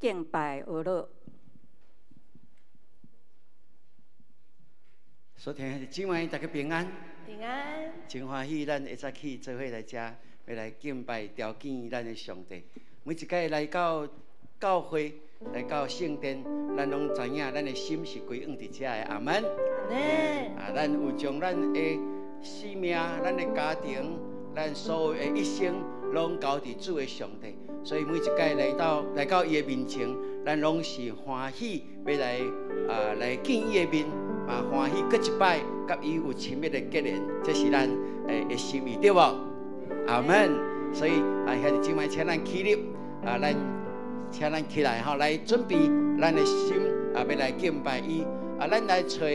敬拜俄乐。所听的姊妹，大家平安。平安。真欢喜，咱会早起做伙来遮，要来敬拜、朝见咱的上帝。每一届来到教会，来到圣殿，咱拢知影，咱的心是归向伫遮的。阿门。阿门。咱有将咱的生命、咱的家庭、咱所有的一生，拢交伫主的上帝。所以每一届来到伊的面前，咱拢是欢喜，要来见伊的面。嘛欢喜，搁一摆，甲伊有亲密的结连，这是咱的心意，对无？阿门。所以兄弟姊妹，请咱起立，请咱起来吼，来准备咱的心要来敬拜伊。咱来找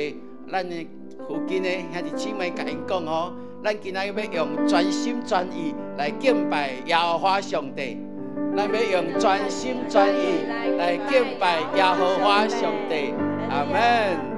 咱的附近的兄弟姊妹，甲因讲吼，咱今仔要用全心全意来敬拜耶和华上帝。咱要用全心全意来敬拜耶和华上帝。阿门。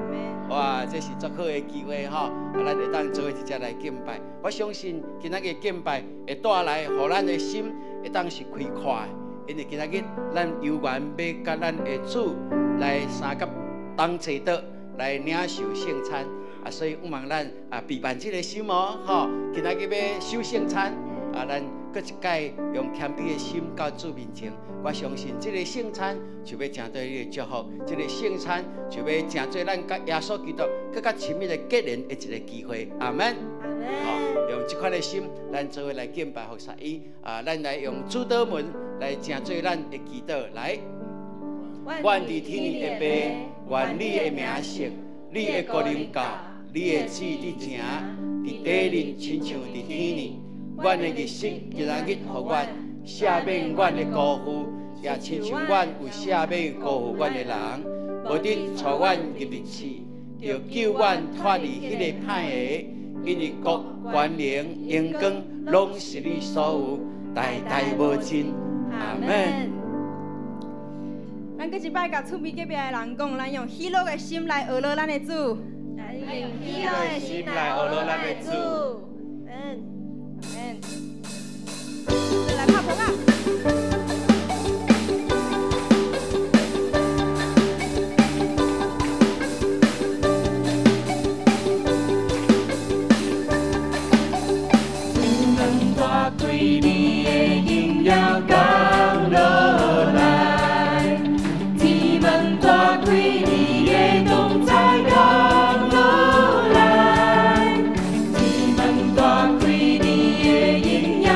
哇，这是足好的机会吼，咱会当做伙一只来敬拜。我相信今仔日敬拜会带来，互咱的心会当是开阔的。因为今仔日咱有缘要甲咱的主来三甲同齐倒来领受圣餐，所以望咱备办这个心哦，吼，今仔日要守圣餐，咱搁一届用谦卑的心到主面前。我相信这个圣餐就要成对你的祝福，这个圣餐就要成做咱甲耶稣基督更加亲密的结连的一个机会。阿门。阿门。好，用这款的心，咱做伙来敬拜服侍伊。咱来用主祷文来成做咱的祈祷。来，愿伫天的爸，愿你的名圣，你的国临到，你的旨意伫成，伫地里亲像伫天里。阮的日食今仔日，互阮赦免阮的辜负，也亲像阮有赦免辜负阮的人，无得带阮入灭死，就救阮脱离迄个歹个，因为国、权能、荣光，拢是你所有，代代无尽。阿门。咱搁一摆甲厝边隔壁的人讲，咱用喜乐的心来学乐咱的主。咱用喜乐的心来学乐咱的主。来拍婆啊！天门大开，你的荣耀降落来；天门大开，你的同在降落来；天门大开，你的荣耀。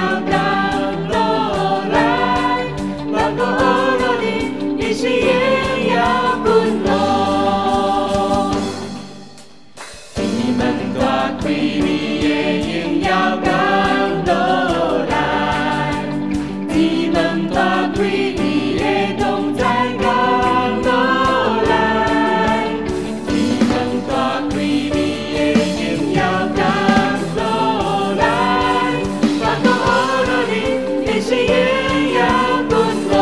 是也要滚落，天门大开，你的荣耀降落来；天门大开，你的同在降落来；天门大开，你的荣耀降落来。万国何乐你，也是也要滚落。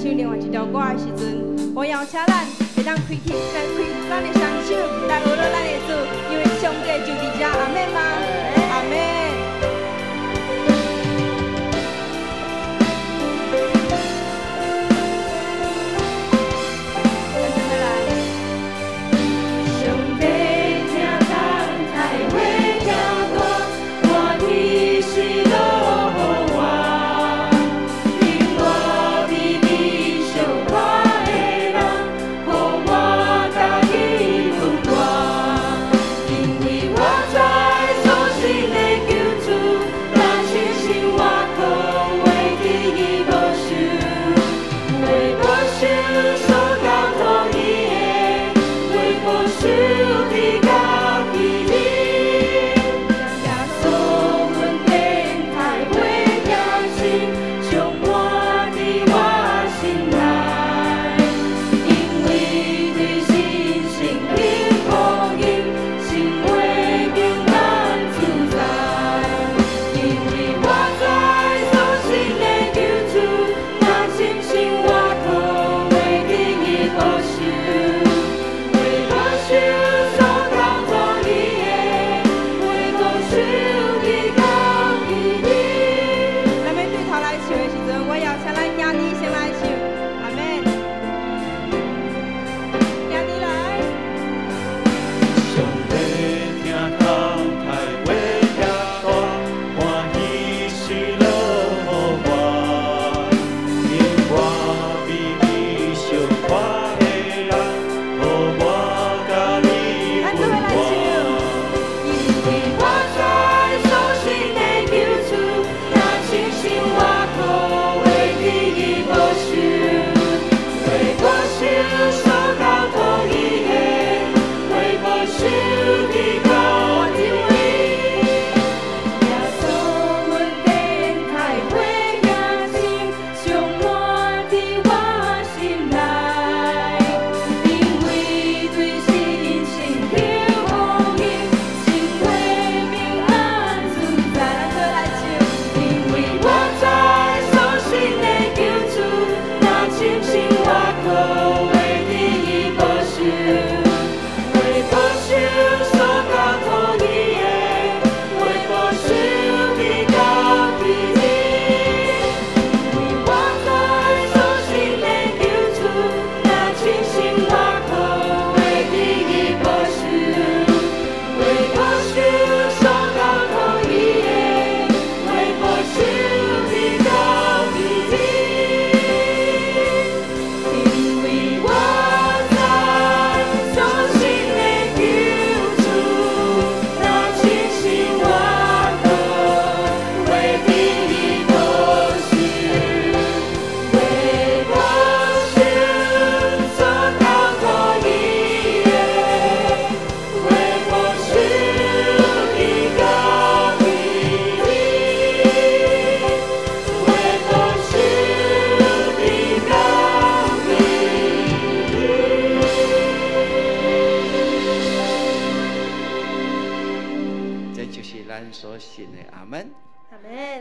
唱另外一条歌的时阵，我邀请咱会当开咱的双手来学咱的主，因为上帝就伫遮，阿们吗？阿们。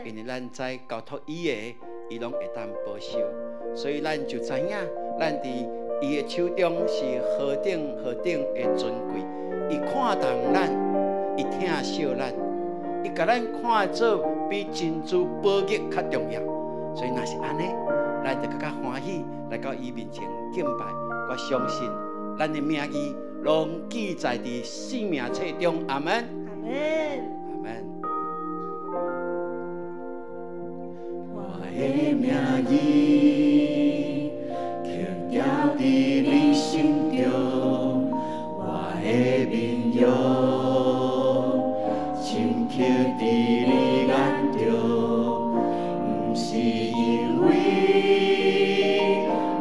因为咱在交托伊的，伊拢会当保守，所以咱就知影，咱伫伊的手中是何等何等的尊贵。伊看重咱，伊疼惜咱，伊甲咱看做比珍珠宝玉较重要。所以若是安尼，咱就更加欢喜来到伊面前敬拜。我相信咱的名字拢记载伫生命册中。阿门。阿门。阿门。我的名字刻掉伫你心中，我的面容深刻伫你眼中，不是因为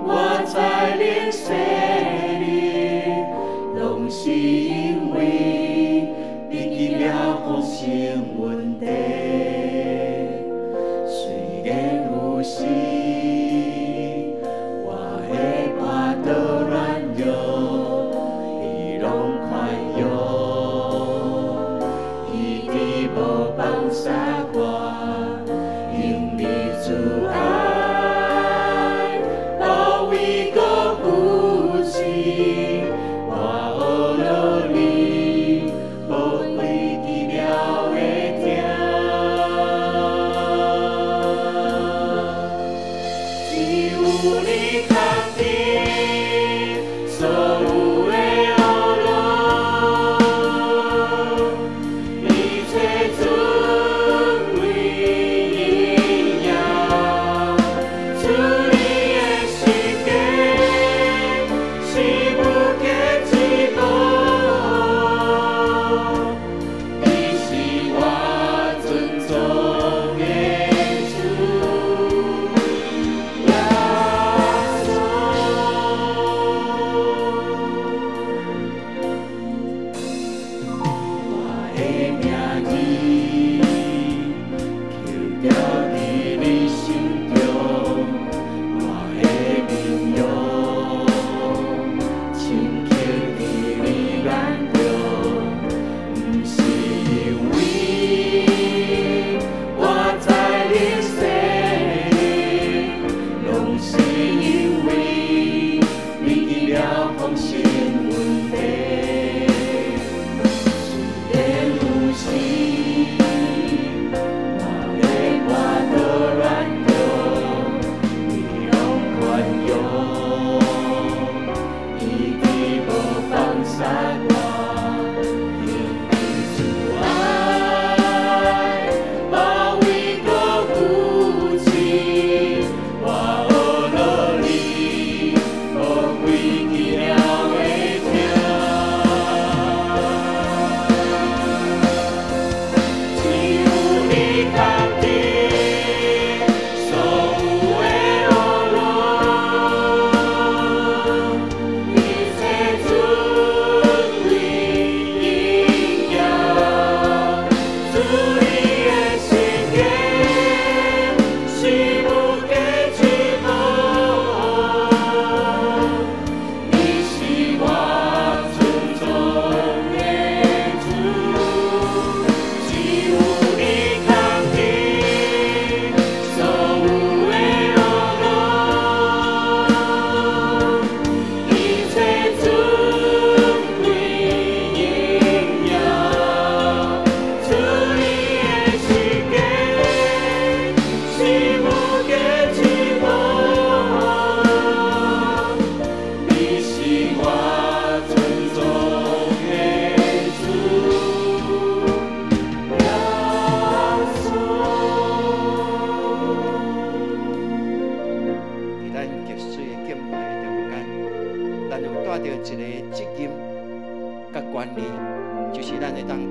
我在认识你，拢是因为你奇妙丰盛阮地。虽然有时我会跋倒软弱，你拢宽容，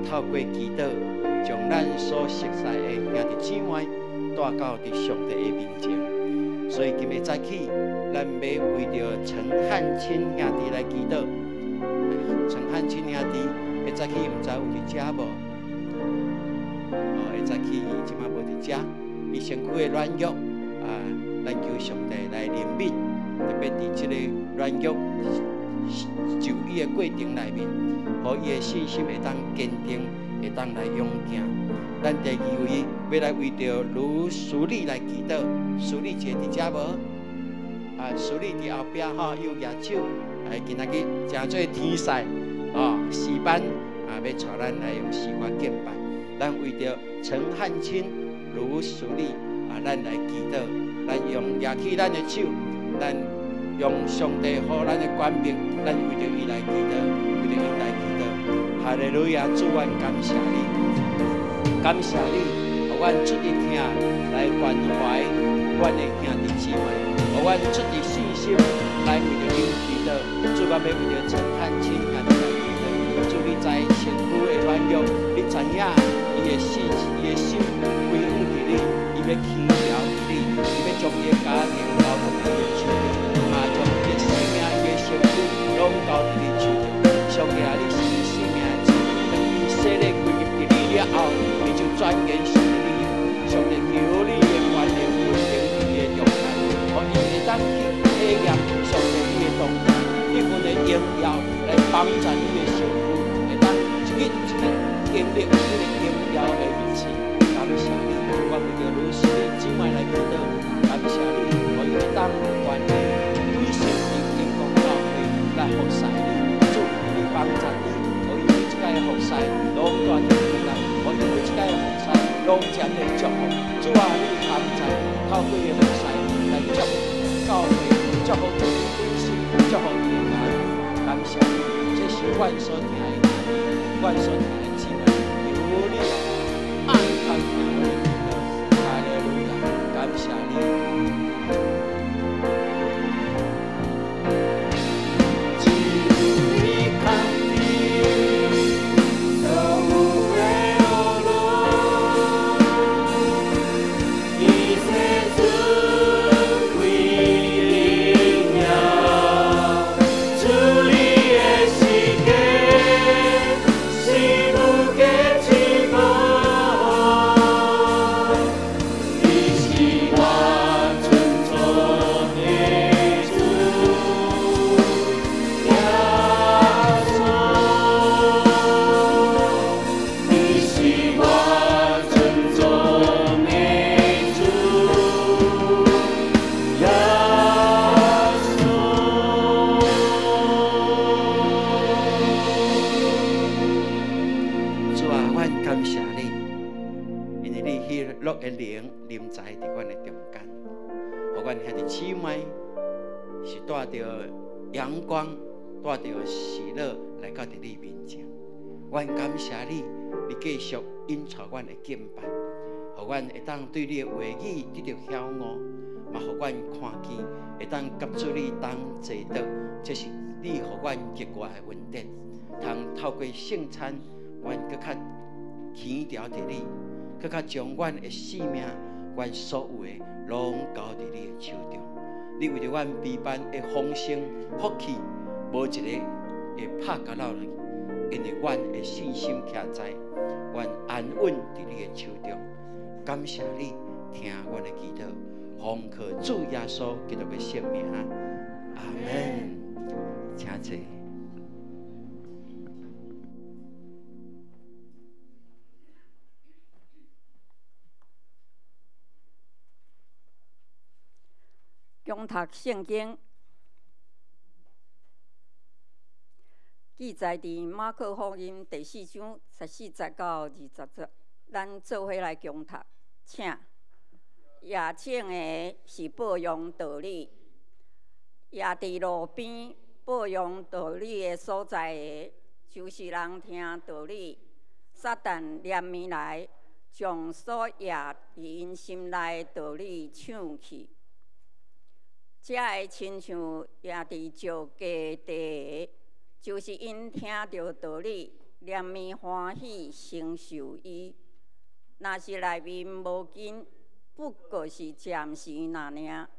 透过祈祷，将咱所熟悉的兄弟姊妹带到伫上帝的面前。所以今日早起，咱要为着陈汉卿兄弟来祈祷。陈汉卿兄弟，下早起毋知有伫遮无？下早起伊即马无伫遮，伊身躯的软弱咱求上帝来怜悯，特别伫即个软弱就医的过程内面，互伊的信心会当坚定，会当来勇敢。咱第二位要来为着卢淑丽来祈祷，淑丽姐伫遮无？淑丽伫后壁有举手，今仔日诚做天使诗班要带咱来用诗歌敬拜。咱为着陈汉卿、卢淑丽咱来祈祷，咱用举起咱的手，咱用上帝予咱的权柄，咱为着伊来祈祷，为着伊来祈祷。哈利路亚！主，阮感谢你，感谢你，互阮出一听来关怀阮的兄弟姊妹，互阮出一信心来为着因祈祷。主，我要为着陈汉卿兄弟来祈祷。主，你知身躯的软弱，你知影伊的心归向伫你，伊要轻调伫你，伊要将伊的家庭交到你的手中。将伊的生命、伊的身躯拢交伫你手中。上帝啊，你是伊生命的主，当伊洗礼归入伫你了后，伊就转眼属于你。上帝求你的权能稳定伊的状态，互伊会当去体验上帝你的同在，迄份的荣耀来帮助你的身躯，会当一日一日经历这个荣耀的日子。感谢你，我为着如是的姊妹来祈祷，感谢你，互伊会当权能。来服侍你，主你帮助你，互伊每一届的服侍拢带着平安，互伊每一届的服侍拢接着祝福。主啊，你帮助透过的服侍来祝福教会，祝福伊的本身，祝福伊的家庭。感谢你，这是阮所听的，阮所听的姊妹，由你安康的祈祷，哈利路亚，感谢你。See 感谢你，因为你喜乐的灵临在伫阮的中间，互阮遐的姊妹是带着阳光、带着喜乐来到你面前。阮感谢你，你继续引导阮的敬拜，互阮会当对你的话语得到晓悟，嘛互阮看见会当接触你当坐得，这是你互阮结外的恩典，通透过圣餐，阮搁较牵调伫你，搁较将阮的性命、阮所有的拢交伫你的手中。你为着阮悲班的丰盛福气，无一个会拍甲落去，因为阮的信心徛在阮安稳伫你的手中。感谢你听阮的祈祷，奉靠主耶稣基督的圣名，阿门。请坐。共读圣经，记载伫马可福音第4章14节到20节，咱做伙来共读，请。也请的是报扬道理，也伫路边报扬道理的所在的，就是人听道理，撒旦连面来，将所也伫因心内道理抢去。这个亲像也伫照家地，就是因听到道理，连面欢喜承受伊。若是内面无紧，不过是暂时那尔。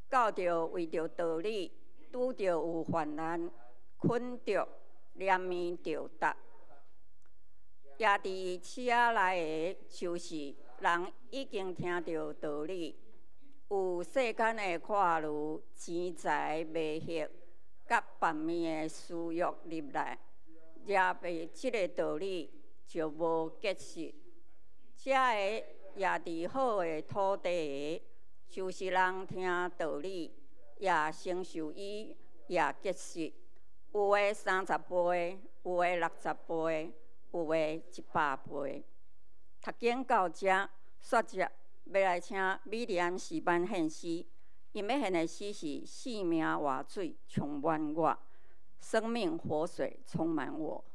到着为着道理，拄着有患难，困着连面着答。也伫车内的，就是人已经听到道理。有世间的看路、钱财、美色，甲别面的私欲入来，也被这个道理就无结实。这个也伫好的土地，就是人听道理，也承受伊，也结实。有的30倍，有的60倍，有的100倍。读经到这，说着。要来请米利安诗班献诗，因要献的诗是生命活水充满我，生命活水充满我。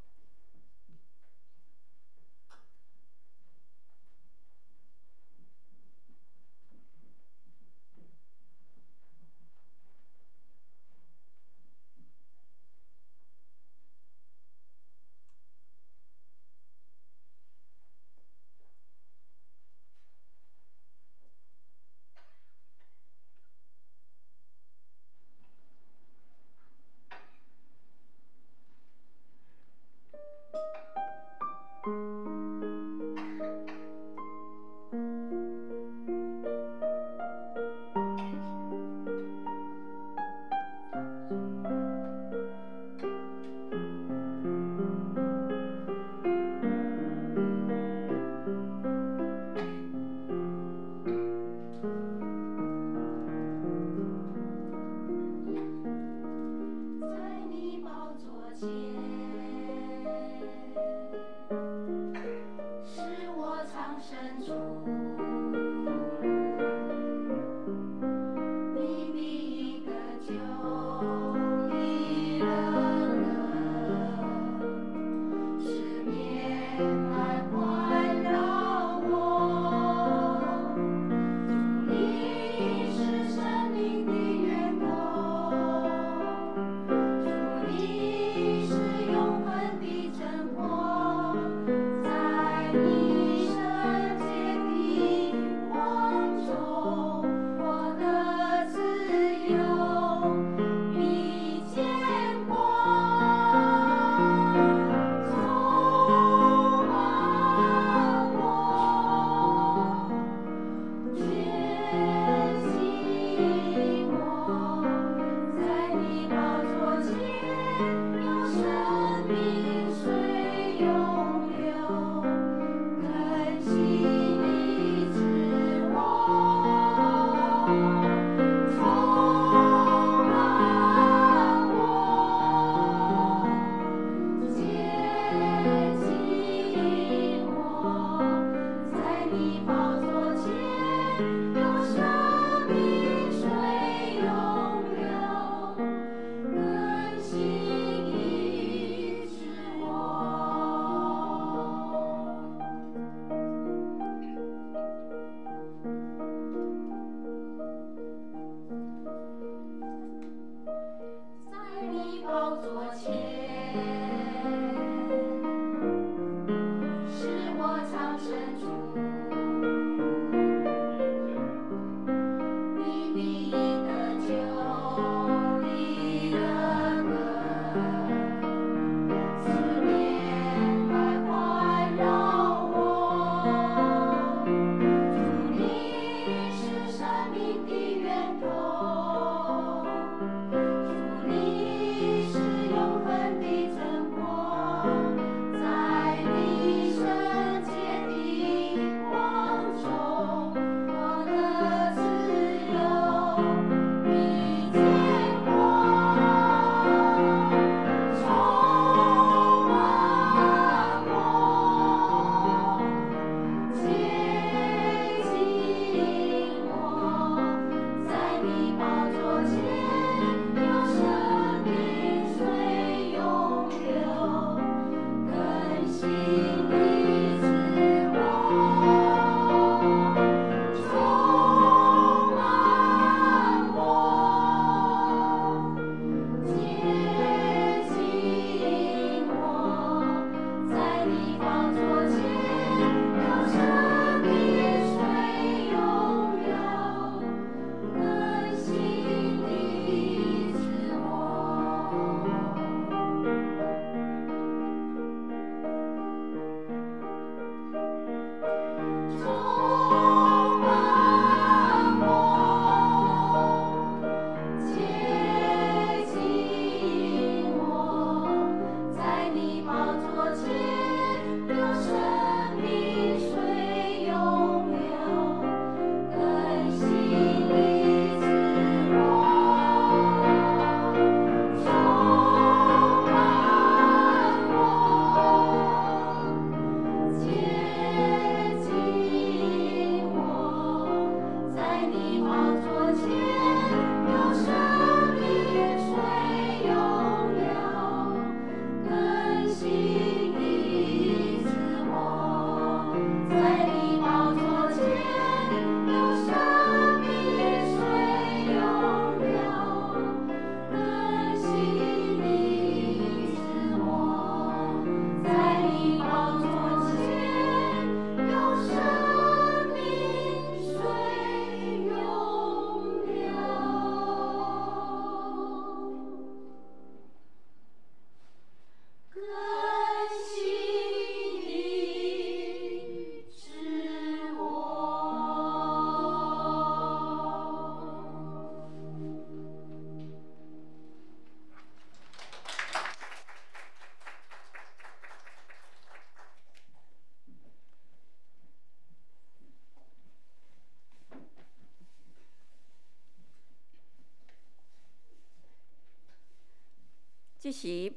时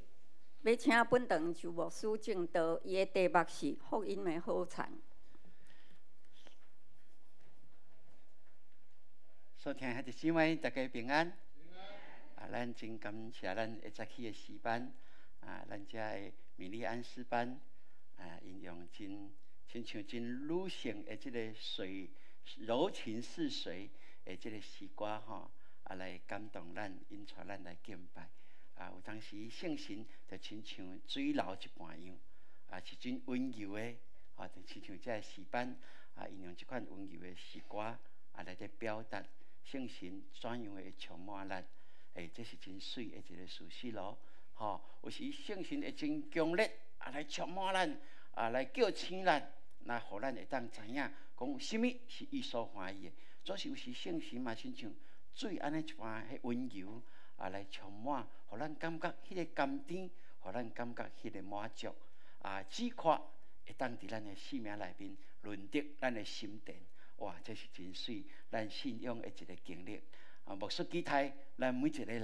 要请本堂就牧师正道，伊的题目是福音的好产。所听遐个姊妹，大家平安。咱真感谢咱会早起的诗班，咱遮的米利安诗班，应用亲像真女性的即个水柔情似水的即个诗歌吼，来感动咱，引带咱来敬拜。有当时圣神就亲像水流一般样，是真温柔的，就亲像这诗班，应用即款温柔的诗歌，来在表达圣神怎样会充满咱。这是真水的一个事实咯，有时圣神会真强烈，来充满咱，来叫醒咱，那互咱会当知影，讲什么是伊所欢喜的。总是有时圣神嘛，亲像水安尼一般，迄温柔，来充满，互咱感觉迄个甘甜，互咱感觉迄个满足，止渴会当伫咱的生命内面润得咱的心田。哇，这是真水，咱信仰的一个经历。牧师期待咱每一个人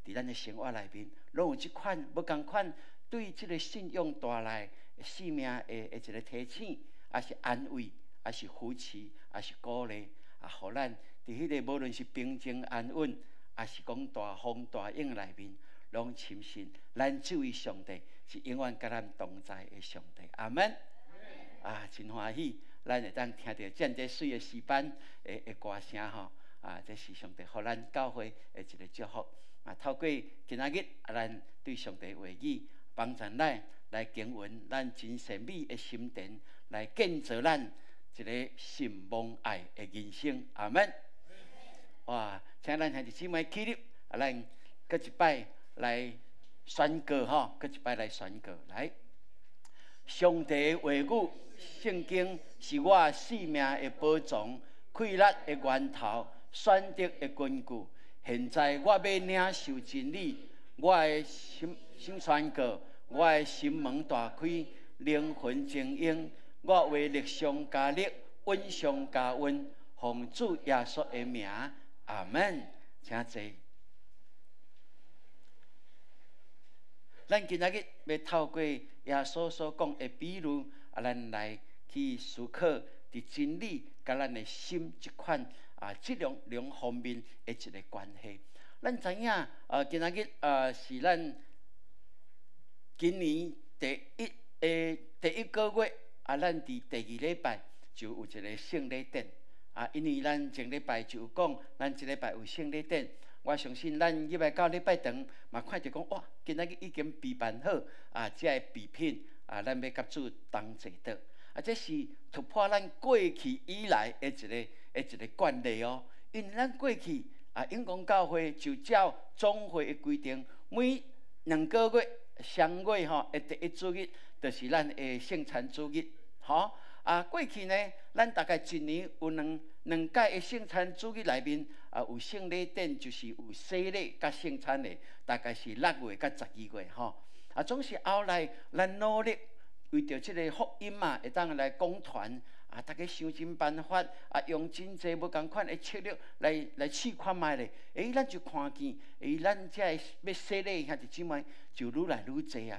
伫咱的生活内面，拢有即款无共款对即个信仰带来生命的一个提醒，也是安慰，也是扶持，也是鼓励，互咱伫迄个无论是平静安稳，也是讲大风大影内面，拢深信咱这位上帝是永远甲咱同在的上帝。阿门。真欢喜，咱会当听到这样水的诗班的歌声吼。这是上帝互咱教会的一个祝福。透过今仔日，咱对上帝话语帮助咱来经营咱真神美的心田，来建造咱一个信望爱的人生。阿门。哇！请咱兄弟姊妹起立，咱搁一摆来宣告吼，搁一摆来宣告来。上帝的话语，圣经是我生命的宝藏，快乐的源头。选择的根据，现在我要领受真理，我的心宣告，我的心门大开，灵魂精英，我为力上加力，温上加温，奉主耶稣的名，阿门。请坐。咱今仔日要透过耶稣所讲的比喻，咱来去思考伫真理甲咱的心这款。这两方面的一个关系，咱知影今仔日是咱今年第一个月咱伫第2礼拜就有一个圣礼典因为咱前礼拜就有讲，咱这礼拜有圣礼典，我相信咱入来到礼拜堂嘛看着讲哇，今仔日已经备办好这个备品咱要甲主同坐倒这是突破咱过去以来的一个惯例哦，因为咱过去永光教会就照总会的规定，每2个月双月的第1主日，就是咱的圣餐主日，过去呢，咱大概一年有两届的圣餐主日内面有圣礼典，就是有洗礼甲圣餐的，大概是6月甲12月总是后来咱努力。为着这个福音嘛，会当来讲传大家想尽办法用真济无共款的策略来试看卖咧。咱就看见，咱这要洗礼兄弟姊妹就愈来愈济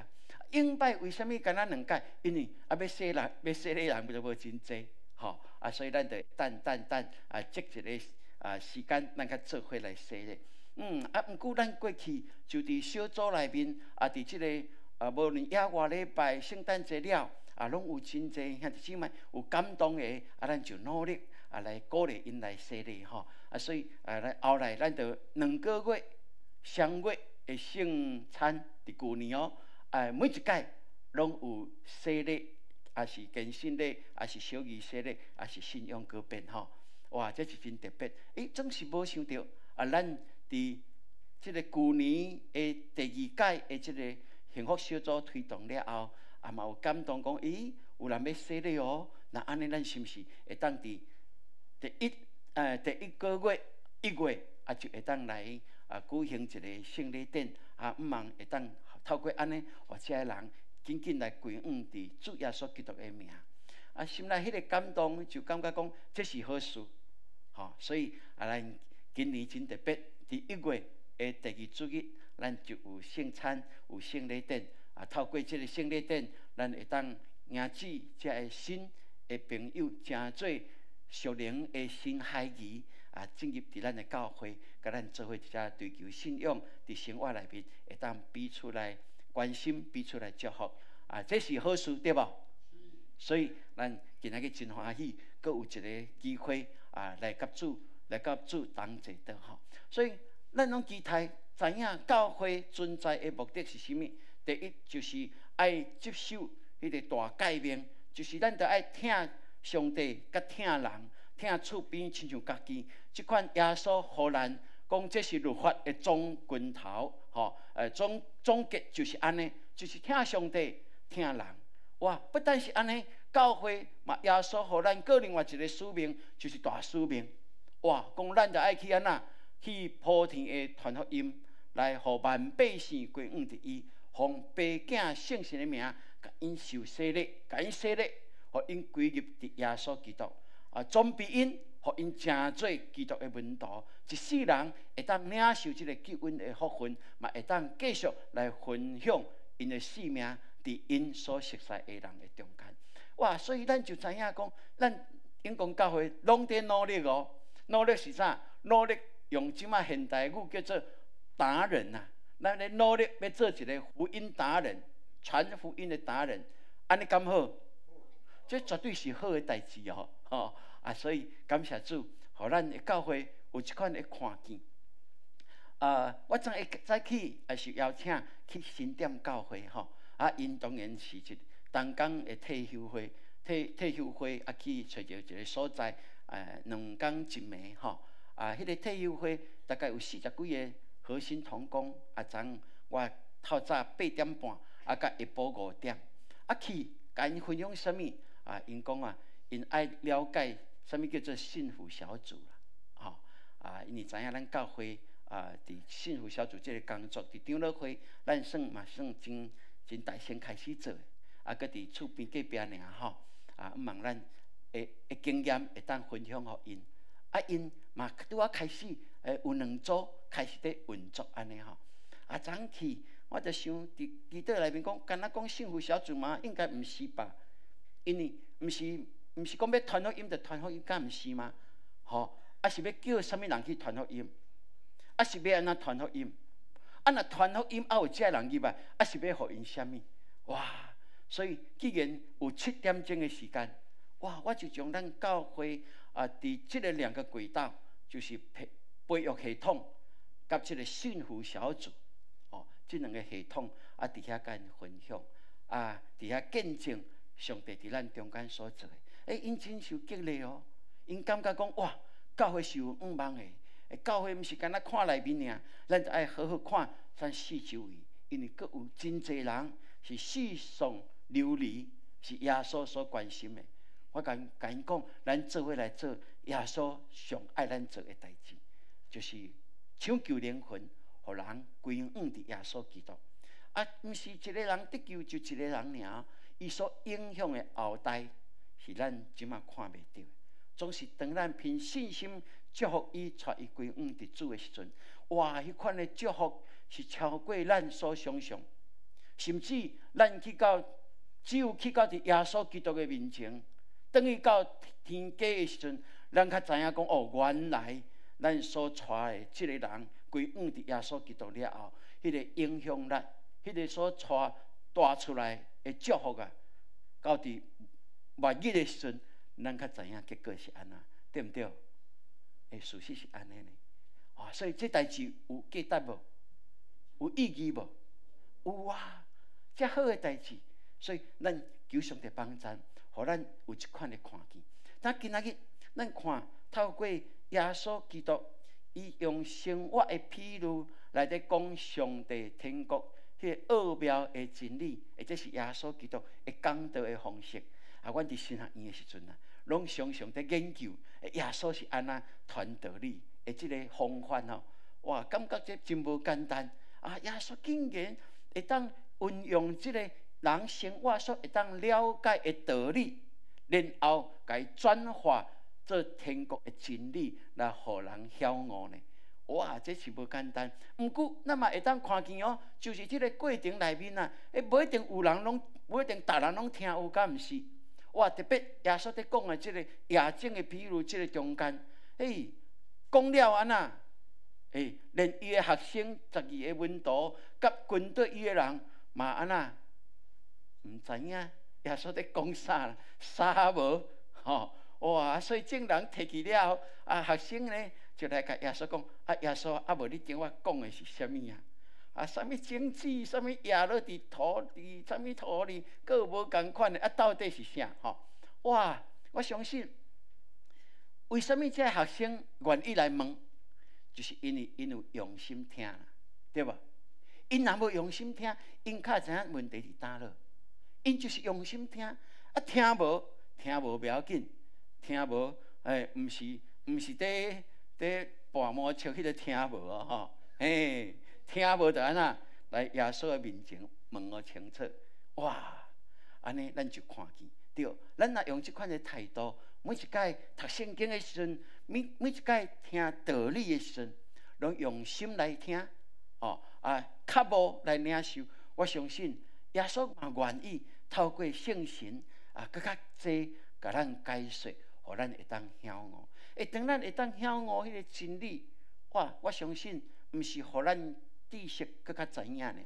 永拜为什么干咱2届？因为要洗礼人就无真济，所以咱就等积一个时间，咱较做伙来洗礼。毋过咱过去就伫小组内面伫这个。无论野外礼拜、圣诞节了，拢有真济兄弟姊妹有感动的，咱就努力来鼓励因来洗礼所以后来咱就2个月双月的圣餐伫旧年每一届拢有洗礼，是健身礼，是小仪式礼，是信仰告别哇，这是真特别。总是无想到咱伫这个旧年的第2届的这个。幸福小组推动了后，嘛有感动讲，有人要洗礼哦。那安尼，咱是毋是会当伫第一个月1月就会当来举行一个圣礼典毋茫会当透过安尼，或者人紧来归往伫主耶稣基督的名。心内迄个感动，就感觉讲这是好事，所以咱今年真特别，伫1月的第二主日，咱就有圣餐，有圣礼典。透过这个圣礼典，咱会当迎接这个新的朋友，真做属灵的新孩儿进入伫咱的教会，甲咱做伙一只追求信仰，伫生活内面会当彼此来关心，彼此来祝福这是好事，对无？所以咱今仔日真欢喜，阁有一个机会来甲主同齐的吼。所以咱拢期待知影教会存在的目的是啥物？第一就是爱接受迄个大改变，就是咱得爱听上帝，甲听人，听厝边亲像家己。即款耶稣互咱讲，这是律法的总拳头，吼，总结就是安尼，就是听上帝，听人。哇，不但是安尼，教会嘛，耶稣互咱个另外一个使命，就是大使命。哇，讲咱得爱去安那去普天的传福音，来互万百姓归向伫伊。奉爸囝圣神的名，甲因受洗礼，甲因洗礼，互因归入伫耶稣基督。总比因，互因成做基督的门徒，一世人会当领受这个救恩的福分，嘛会当继续来分享因的性命伫因所熟悉的人的中间。哇！所以咱就知影讲，咱永光教会拢在努力哦。努力是啥？努力用即马现代语叫做达人啊。咱咧努力要做一个福音达人，传福音的达人，安尼敢好？这绝对是好的代志哦，吼所以感谢主，互咱的教会有一款的看见。我昨会早起也是邀请去新店教会吼，因当然是一东港的退休会，退休会去找着一个所在，2天1暝吼，迄个退休会大概有40几个。核心同工昨我透早8点半甲下晡5点去，甲因分享啥物因讲因爱了解啥物叫做幸福小组啦，因为知影咱教会伫幸福小组这个工作，伫长老会咱算真大先开始做的，搁伫厝边隔壁尔吼，毋望咱的经验会当分享互因，因嘛拄仔开始有2组。开始在运作安尼吼，昨去我就想伫基督内面讲，敢若讲幸福小组嘛，应该毋是吧？因为毋是讲要传福音就传福音，敢毋是吗？吼，是要叫啥物人去传福音？是要安怎传福音？若传福音有遮人入来，是要互因啥物？哇！所以既然有7点钟的时间，哇！我就将咱教会伫即个2个轨道，就是培育系统。甲即个幸福小组，即2个系统伫遐甲因分享，伫遐见证上帝伫咱中间所做的，因真受激励哦。因感觉讲哇，教会是有5望的，教会毋是干那看内面尔，咱就爱好好看咱四周围，因为阁有真侪人是世上流离，是耶稣所关心的。我甲因讲，咱做伙来做耶稣上爱咱做的代志，就是。抢救灵魂，互人归向伫耶稣基督。毋是一个人得救就一个人尔，伊所影响的后代是咱即马看袂到的。总是当咱凭信心祝福伊，带伊归向伫主的时阵，哇！迄款的祝福是超过咱所想象，甚至咱只有去到伫耶稣基督的面前，等于到天家的时阵，咱较知影讲原来。咱所带的即个人归向伫耶稣基督了后，迄个影响力，迄个所带出来的祝福到伫末日的时阵，咱较知影结果是安那，对毋对？事实是安尼呢。所以这代志有价值无？有意义无？有啊，遮好的代志，所以咱求上帝帮咱，互咱有一款的看见。但今仔日咱看透过。耶稣基督，伊用生活的譬喻来伫讲上帝天国迄个奥妙的真理，或者是耶稣基督的讲道的方式。阮伫神学院的时阵拢常常伫研究耶稣是安怎传道理的即个方法吼。哇，感觉这真无简单耶稣竟然会当运用即个人生活所会当了解的道理，然后甲伊转化。做天国的真理来互人晓悟呢？哇，这是无简单。毋过，咱嘛会当看见哦，就是这个过程内面啊，无一定有人拢，无一定逐人拢听有，敢毋是？哇，特别耶稣在讲的这个夜景的比喻，这个中间，讲了安那，连伊的学生12个门徒，甲跟对伊的人嘛安那，毋知影耶稣在讲啥啦，啥无？吼，哇！所以众人提起了，学生呢就来甲耶稣讲，耶稣无你顶我讲的是啥物啊？啥物种子，啥物压落伫土里，啥物土里，佫有无共款的到底是啥？吼！哇！我相信，为什么这学生愿意来问，就是因为因有用心听啦，对吧？因若无用心听，因较知影问题伫倒落。因就是用心听，听无不要紧，听无毋是伫半毛笑迄个听无哦吼，听无就安那来耶稣的面前问个清楚，哇，安尼咱就看见对，咱若用即款的态度，每一摆读圣经的时阵，每一摆听道理的时阵，拢用心来听，较无来领受，我相信耶稣嘛愿意透过圣神更较济，甲咱解说，互咱会当晓悟。当咱会当晓悟迄个真理，哇！我相信，毋是互咱知识更较知影呢，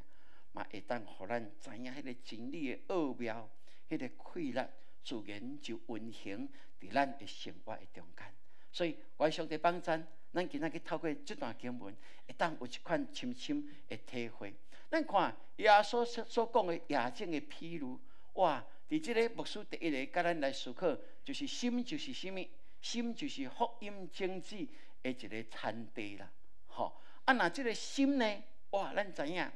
嘛会当互咱知影迄个真理的奥妙，迄个规律自然就运行伫咱的生活的中间。所以，我上帝帮咱今仔日透过这段经文，会当有一款深深的体会。咱看耶稣所讲的夜景的譬如，哇！伫即个牧师第一个，甲咱来思考，就是心就是什么？心就是福音种子的一个产地啦。吼，若即个心呢，哇！咱知影，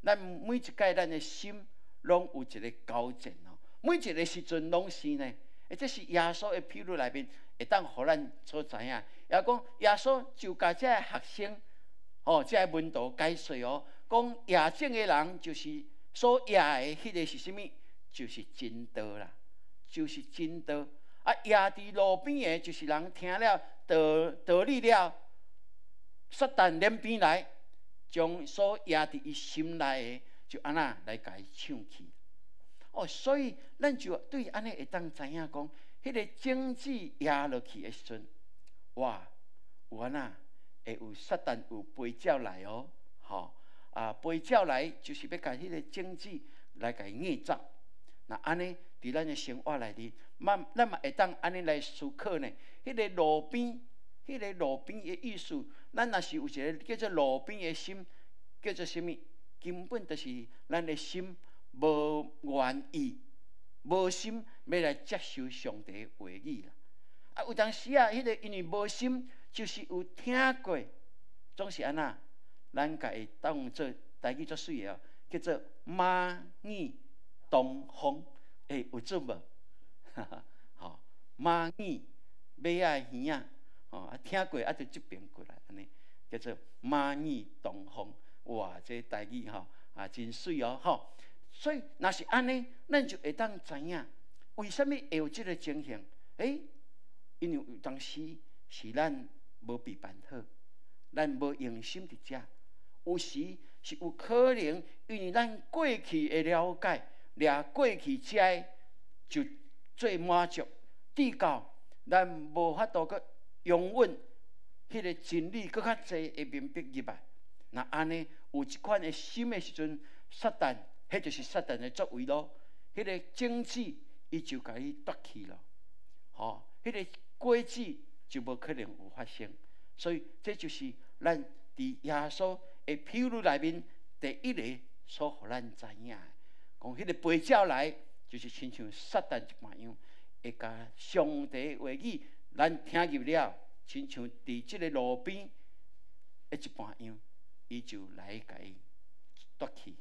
咱每一届咱的心拢有一个交战哦。每一个时阵拢是呢，这是耶稣的譬如内面，会当互咱所知影。也讲耶稣就甲这个学生，这个门徒解说哦，讲夜景的人就是所夜的迄个是什么？就是真道啦，就是真道。夜伫路边的，就是人听了道理了，撒旦连边来，将所夜伫伊心内的，就安那来甲伊抢去。所以咱就对安尼会当知影讲，迄个种子压落去的时阵，哇，有安那会有撒旦有飞鸟来哦，飞鸟来就是要甲迄个种子来甲伊硬走。那安尼伫咱的生活内底，咱嘛会当安尼来思考呢？迄个路边的意思，咱若是有一个叫做路边的心，叫做什么？根本就是咱的心无愿意，无心要来接受上帝的话语啦。有当时迄个因为无心，就是有听过，总是安那，咱家会当做台语作水的叫做蚂蚁东风，有准无？蚂蚁、马仔、耳仔，听过就这边过来，安尼叫做蚂蚁东风。哇，这台语真水哦，所以若是安尼，咱就会当知影，为什么会有这个情形？因为有当时是咱无备办好，咱无用心伫遮，有时是有可能因为咱过去的了解。掠过去遮就最满足，直到咱无法度去拥稳迄个真理，搁较济会明白入来。那安尼有一款的心的时阵，撒旦，迄就是撒旦的作为咯。迄个种子，伊就甲伊夺去了，迄个果子就无可能有发生。所以这就是咱伫耶稣的譬如内面第一个所互咱知影的。讲迄个飞鸟来，就是亲像撒旦一般样，会甲上帝的话语，咱听入了，亲像伫即个路边一般样，伊就来甲伊夺去。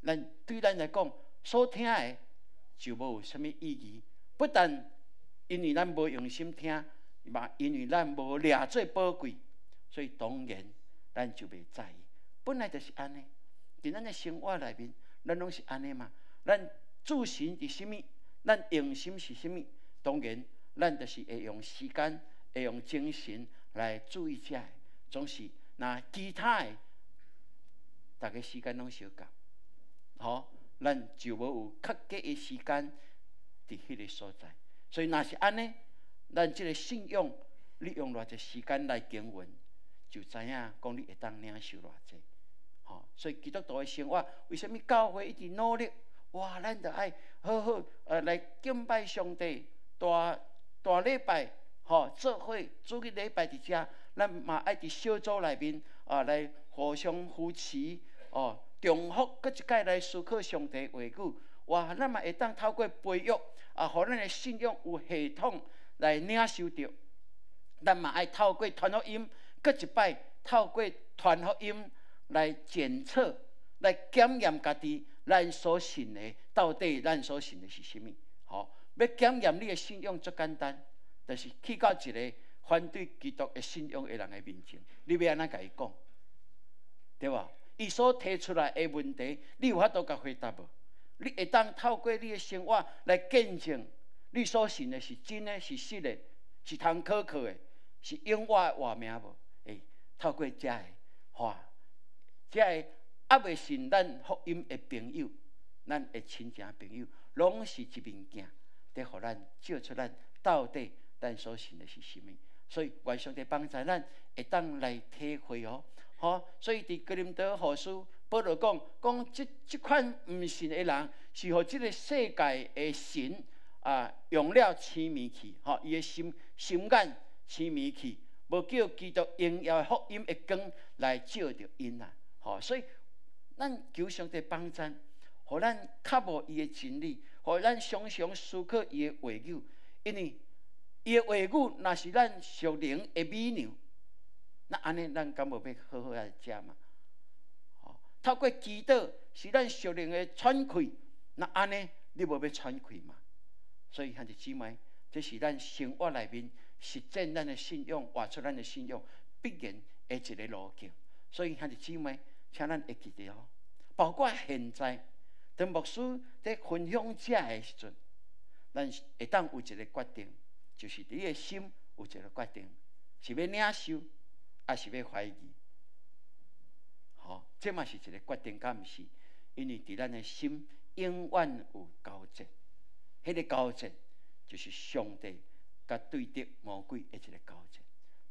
咱对咱来讲，所听的就无有啥物意义。不但因为咱无用心听，嘛因为咱无掠做宝贵，所以当然咱就袂在意。本来就是安尼，伫咱的生活内面。咱拢是安尼嘛？咱自信是什么？咱用心是什么？当然，咱就是会用时间、会用精神来注意遮。总是那其他的，大家时间拢相共，好，咱就无有较紧的时间伫迄个所在。所以若是安尼，咱即个信仰，你用偌济时间来经营，就知影讲你会当领受偌济。吼，所以基督徒的生活，为什么教会一直努力？哇，咱着爱好好来敬拜上帝，大礼拜，吼，做伙主日礼拜伫遮，咱嘛爱伫小组内面来互相扶持，重复搁一摆来思考上帝话语。哇，咱嘛会当透过培育互咱的信仰有系统来领受着。咱嘛爱透过传福音，搁一摆透过传福音来检测、来检验家己，咱所信的到底咱所信的是啥物？好，要检验你的信仰足简单，就是去到一个反对基督的信仰的人的面前，你要安怎甲伊讲？对吧？伊所提出来的问题，你有法度甲回答无？你会当透过你的生活来见证，你所信的是真的，是实的，是通可靠的，是永远的活命无？透过这个话，这个还未信咱福音的朋友，咱的亲情朋友，拢是一面镜，得互咱照出咱到底咱所信的是啥物。所以愿上帝帮助咱会当来体会哦。好，所以伫哥林多后书，保罗讲这款唔信的人，是互这个世界的神用了痴迷去，伊的心眼痴迷去，无叫基督荣耀福音的光来照着因啊。所以咱求上帝帮助，互咱较无伊的真理，互咱常常思考伊的话语，因为伊的话语若是咱属灵的美娘。那安尼，咱敢无要好好来食嘛？透过祈祷是咱属灵的喘气，那安尼你无要喘气嘛？所以兄弟姊妹，这是咱生活内面实践咱的信仰，活出咱的信仰必然的一个路径。所以兄弟姊妹，请咱会记得哦。包括现在，当牧师在分享这的时阵，咱会当有一个决定，就是你的心有一个决定，是要领受。还是要怀疑，这嘛是一个决定，敢毋是？因为伫咱的心永远有交战，迄个交战就是上帝甲对敌魔鬼的一个交战。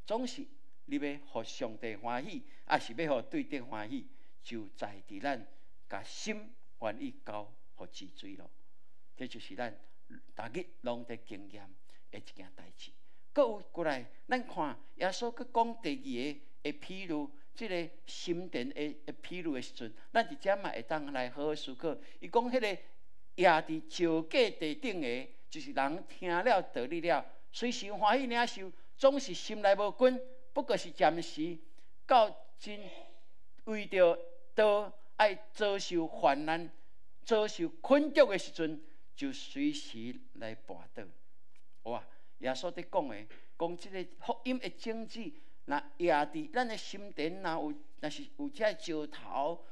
总是你要互上帝欢喜，还是要互对敌欢喜，就在伫咱甲心愿意交互治水咯。这就是咱逐日拢在经验的一件代志。搁有过来，咱看耶稣搁讲第二个的譬如，即个心田的譬如的时阵，咱伫遮嘛会当来好好思考。伊讲迄个压伫石架地顶的，就是人听了道理了，随时欢喜领受，总是心内无稳，不过是暂时。到真为着道爱遭受患难、遭受困局的时阵，就随时来跋倒。哇！耶稣伫讲即个福音的种子，若压伫咱的心田，若是有遮石头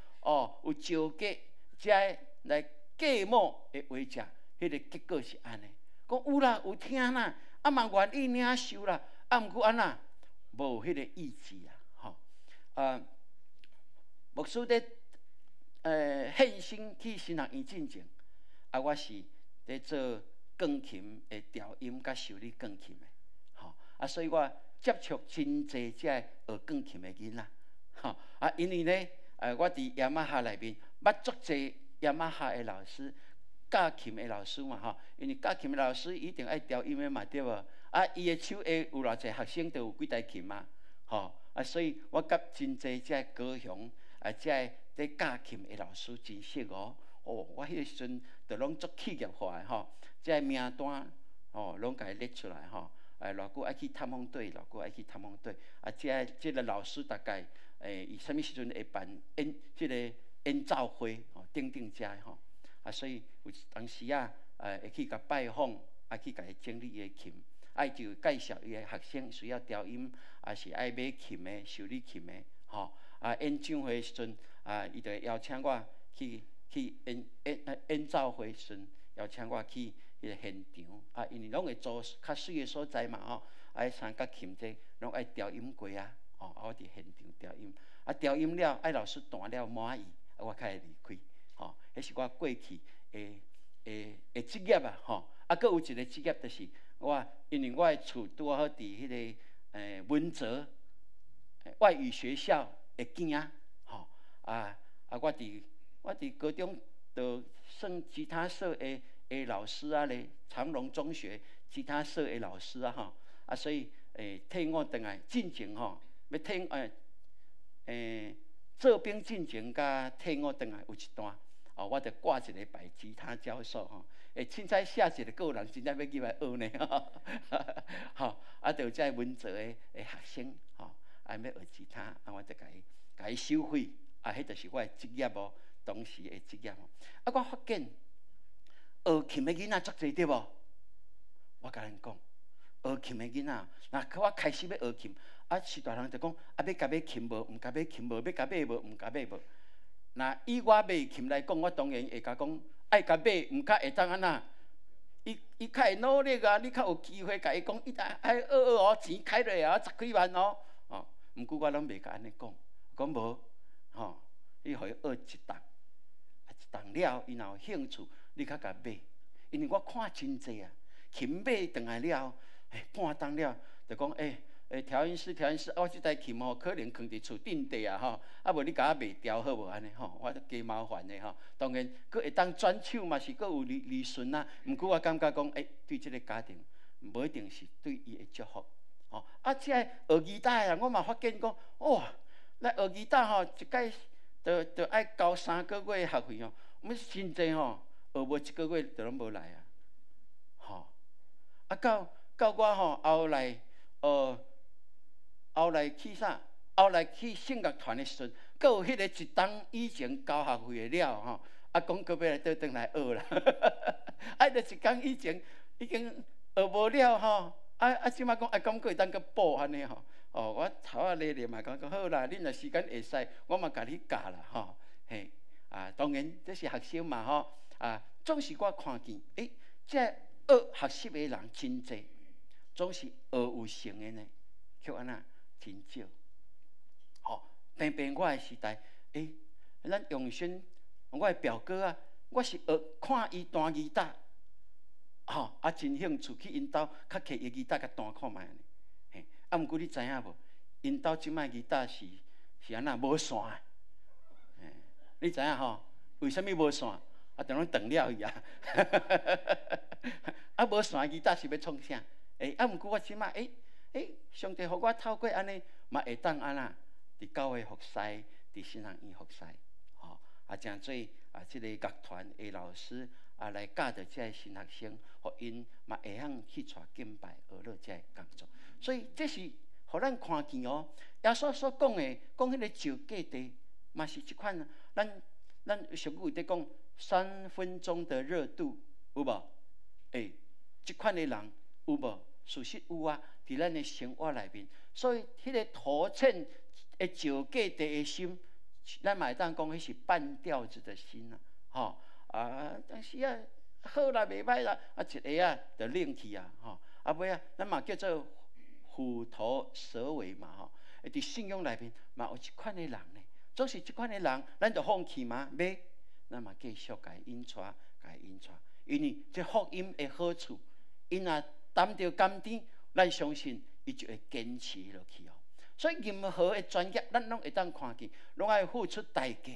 有石架，遮来芥末的话食，迄个结果是安尼。讲有啦，有听啦，嘛愿意领受啦，毋过安那无迄个意志啊，牧师伫献身去神学院进前，我是伫做钢琴的调音甲修理钢琴的，所以我接触真侪只学钢琴的囡仔，因为呢，我伫雅马哈内面捌足侪雅马哈的老师、教琴的老师嘛，因为教琴的老师一定爱调音的嘛，对无？伊的手下有偌侪学生，都有几台琴嘛，所以我甲真侪只高雄只伫教琴的老师真熟哦。我迄个时阵就拢做企业化的这名单拢甲伊列出来偌久爱去探访队，偌久爱去探访队。这个老师大概伊啥物时阵会办这个演奏会等等遮的所以有当时会去甲拜访，去甲伊整理伊的琴，就介绍伊的学生需要调音，是爱买琴的、修理琴的演唱会时阵伊就会邀请我去演奏会时阵，邀请我去迄个现场因为拢会做较水的所在嘛爱参甲琴这拢爱调音过我伫现场调音，调音了，老师弹了满意，我才会离开。迄是我过去的职业啊，佫有一个职业就是因为我的厝拄好伫迄个文哲外语学校的囝仔，我伫高中就算吉他社的老师啊咧，长隆中学吉他社的老师啊，所以替我倒来进前要替做兵进前，甲替我倒来有一段。我着挂一个牌吉他教授凊彩写一个个人真正要入来学呢，就在文哲的学生要学吉他，我着甲伊收费，迄就是我的职业当时的职业我发现学琴的囡仔足侪对无？我甲恁讲，学琴的囡仔，我开始要学琴，是大人就讲要甲买琴无？毋甲买琴无？要甲买无？毋甲买无？那以我买琴来讲，我当然会甲讲爱甲买，毋较会当安那？伊较会努力啊！你较有机会甲伊讲，伊爱学钱开落啊，10几万毋过我拢袂甲安尼讲无你互伊学一档了，伊若有兴趣，你较甲买，因为我看真济啊，琴买转来了，半档了，就讲调音师，我即台琴可能放伫厝顶底啊无你甲我卖掉好无安尼我都加麻烦的当然，佫会当转手嘛是佫有利润啊。毋过我感觉讲，对即个家庭无一定是对伊的祝福即个学吉他的我嘛发现讲，哇，来学吉他一届就爱交3个月的学费毋是真济学无1个月就拢无来到我后来去啥？后来去圣乐团的时阵，佫有迄个一档以前交学费的了讲佫要来倒转来学啦，就一工以前已经学无了即摆讲敢佫会当佫补安尼我头仔咧嘛讲好啦，恁若时间会使，我嘛甲你教啦当然这是学生嘛总是我看见这学习的人真济，总是学有成的呢，却安那真少。偏我的时代，咱永轩，我的表哥我是学看伊弹吉他，真兴趣去因兜较摕伊吉他甲弹看卖呢。毋过你知影无？因兜即摆吉他是安那无线的，你知影为什么无线？等拢断了伊无线吉他是要创啥？毋过我即摆上帝互我透过安尼，嘛会当安那伫教会服侍，伫新人院服侍，诚做即个乐团的老师来教导即个新学生，互因嘛会晓去带敬拜学乐即个工作。所以这是互咱看见耶稣所讲的，讲迄个召价地，嘛是即款。咱俗语在讲3分钟的热度，有无？即款的人有无？事实有啊，伫咱的生活内面。所以迄个土塹的召价地的心，咱嘛会当讲迄是半吊子的心但是好啦，袂歹啦，一下就冷去尾咱嘛叫做虎头蛇尾嘛伫信仰内面嘛有一款的人呢，总是即款的人，咱就放弃嘛？袂，咱嘛继续甲伊引带，因为这福音的好处，因若担着甘甜，咱相信伊就会坚持落去所以任何的专业，咱拢会当看见，拢爱付出代价。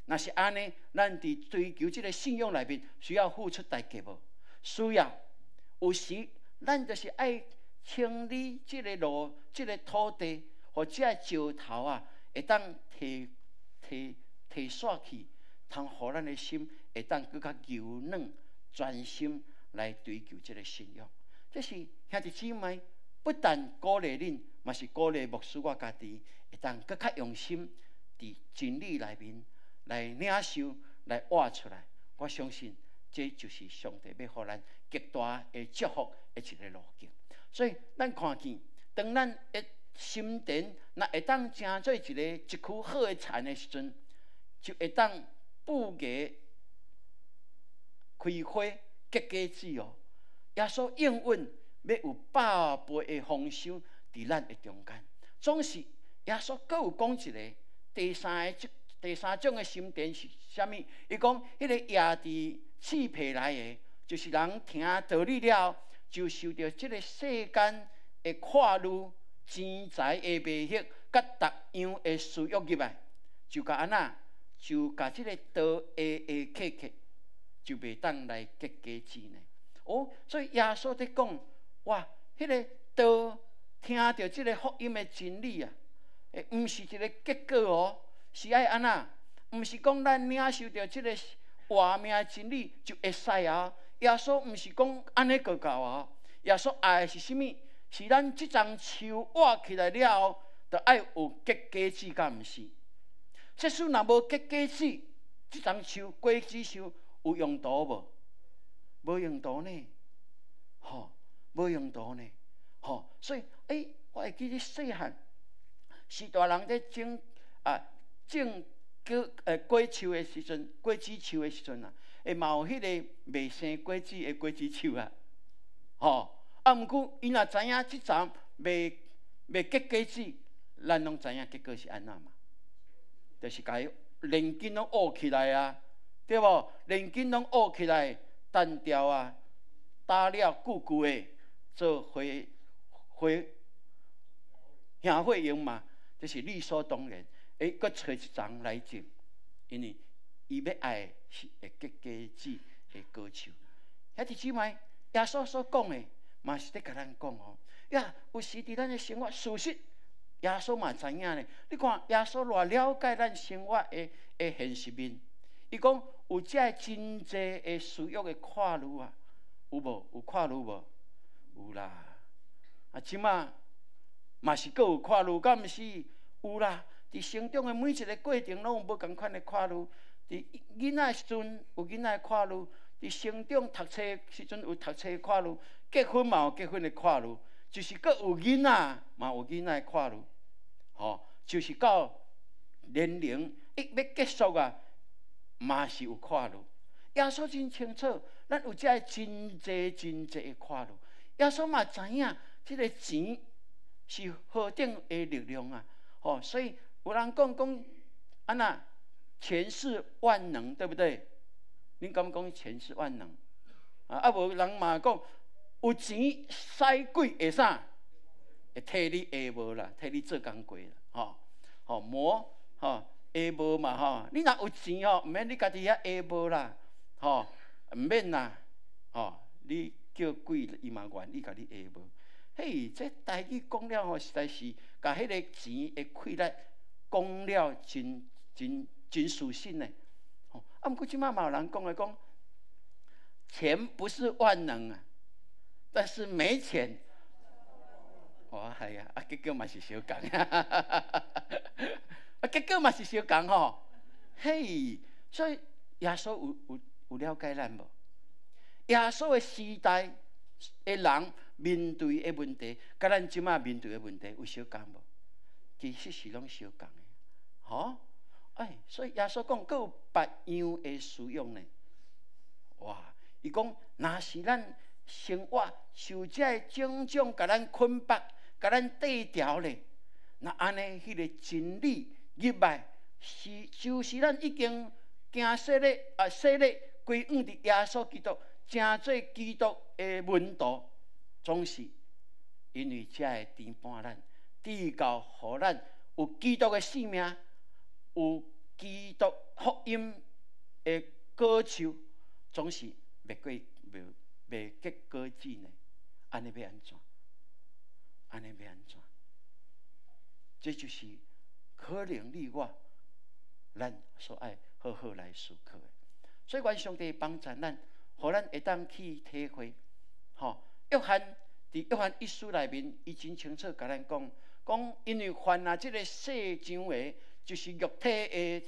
若是安尼，咱伫追求这个信仰内面，需要付出代价无？需要。有时咱就是爱清理这个路、这个土地，或者石头会当提刷去，通互咱的心会当更较柔软、专心来追求这个信仰。这是兄弟姊妹，不但鼓励恁，嘛是鼓励牧师我家己，会当更较用心伫真理内面来领受、来活出来。我相信这就是上帝要互咱极大的祝福的一个路径。所以咱看见，当咱的心田若会当成做一区好的田的时阵，就会当布芽开花结果子耶稣应允要有100倍的丰收伫咱的中间，总是耶稣阁有讲一个第三种的心田是啥物？伊讲迄个野伫刺皮来的，就是人听道理了，就受到即个世间的快乐、钱财的迷惑，甲逐样的私欲入来，就甲安那，就甲即个道的客，就袂当来结果子呢。哦，所以耶稣在讲，哇，迄个道听到即个福音的真理啊，毋是一个结果哦，是爱安那，毋是讲咱领受到即个活命的真理就会使啊。耶稣毋是讲安尼就够啊。耶稣爱的是啥物？是咱即丛树活起来了后，就爱有结果子，敢毋是？即使若无结果子，即丛树果子树有用途无？无用途呢，无用途呢，所以我会记得细汉，是大人在种果树的时阵，果子树的时阵啊，嘛有迄个未生果子的果子树啊，毋过伊若知影即丛未结果子，咱拢知影结果是安怎嘛？就是甲伊连根拢乌起来啊，对无？连根拢乌起来，单调啊，打了久久的，做花兄会用嘛，这是理所当然。搁找一丛来种，因为伊要爱是会结果子的果树。兄弟姊妹，耶稣所讲的，嘛是在甲咱讲哦。有时伫咱的生活，事实耶稣嘛知影呢。你看耶稣偌了解咱生活的现实面，伊讲有遮真济的私欲的快乐啊，有无？有快乐无？有啦。即马嘛是阁有快乐，敢毋是？有啦。伫成长的每一个过程，拢有无共款的快乐。伫囡仔的时阵有囡仔的快乐，伫成长读册的时阵有读册的快乐，结婚嘛有结婚的快乐，就是阁有囡仔嘛有囡仔的快乐。就是到年龄一要结束啊，嘛是有快乐。耶稣真清楚，咱有遮真济的快乐。耶稣嘛知影，即个钱是何等的力量啊！所以有人讲安那钱是万能，对不对？恁敢讲钱是万能？无人嘛讲有钱使鬼会啥？会替你下无啦，替你做工过啦，磨下无嘛你若有钱毋免你家己遐下无啦，毋免啦，你叫鬼伊嘛愿意甲你下无。嘿，这台语讲了实在是甲迄个钱的气力讲了真属实呢。毋过即摆嘛有人讲钱不是万能啊，但是没钱，系啊，结果嘛是相共，结果嘛是相共嘿，所以耶稣有了解咱无？耶稣的时代的人面对的问题，甲咱即马面对的问题有相共无？其实是拢相共的，所以耶稣讲，阁有别样的使用呢。哇！伊讲，若是咱生活受这种种甲咱捆绑、甲咱缀条咧，那安尼迄个真理入来，就是咱已经行洗礼归往伫耶稣基督，成做基督的门徒，总是因为这会陪伴咱，至到互咱有基督的性命，有基督福音的果树，总是未结果子呢？安尼要安怎？安尼要安怎？这就是可能你我咱所爱好好来思考的。所以，愿上帝帮助咱，互咱会当去体会。约翰伫约翰一书内面，伊真清楚甲咱讲，因为犯啊，这个世上的，就是肉体的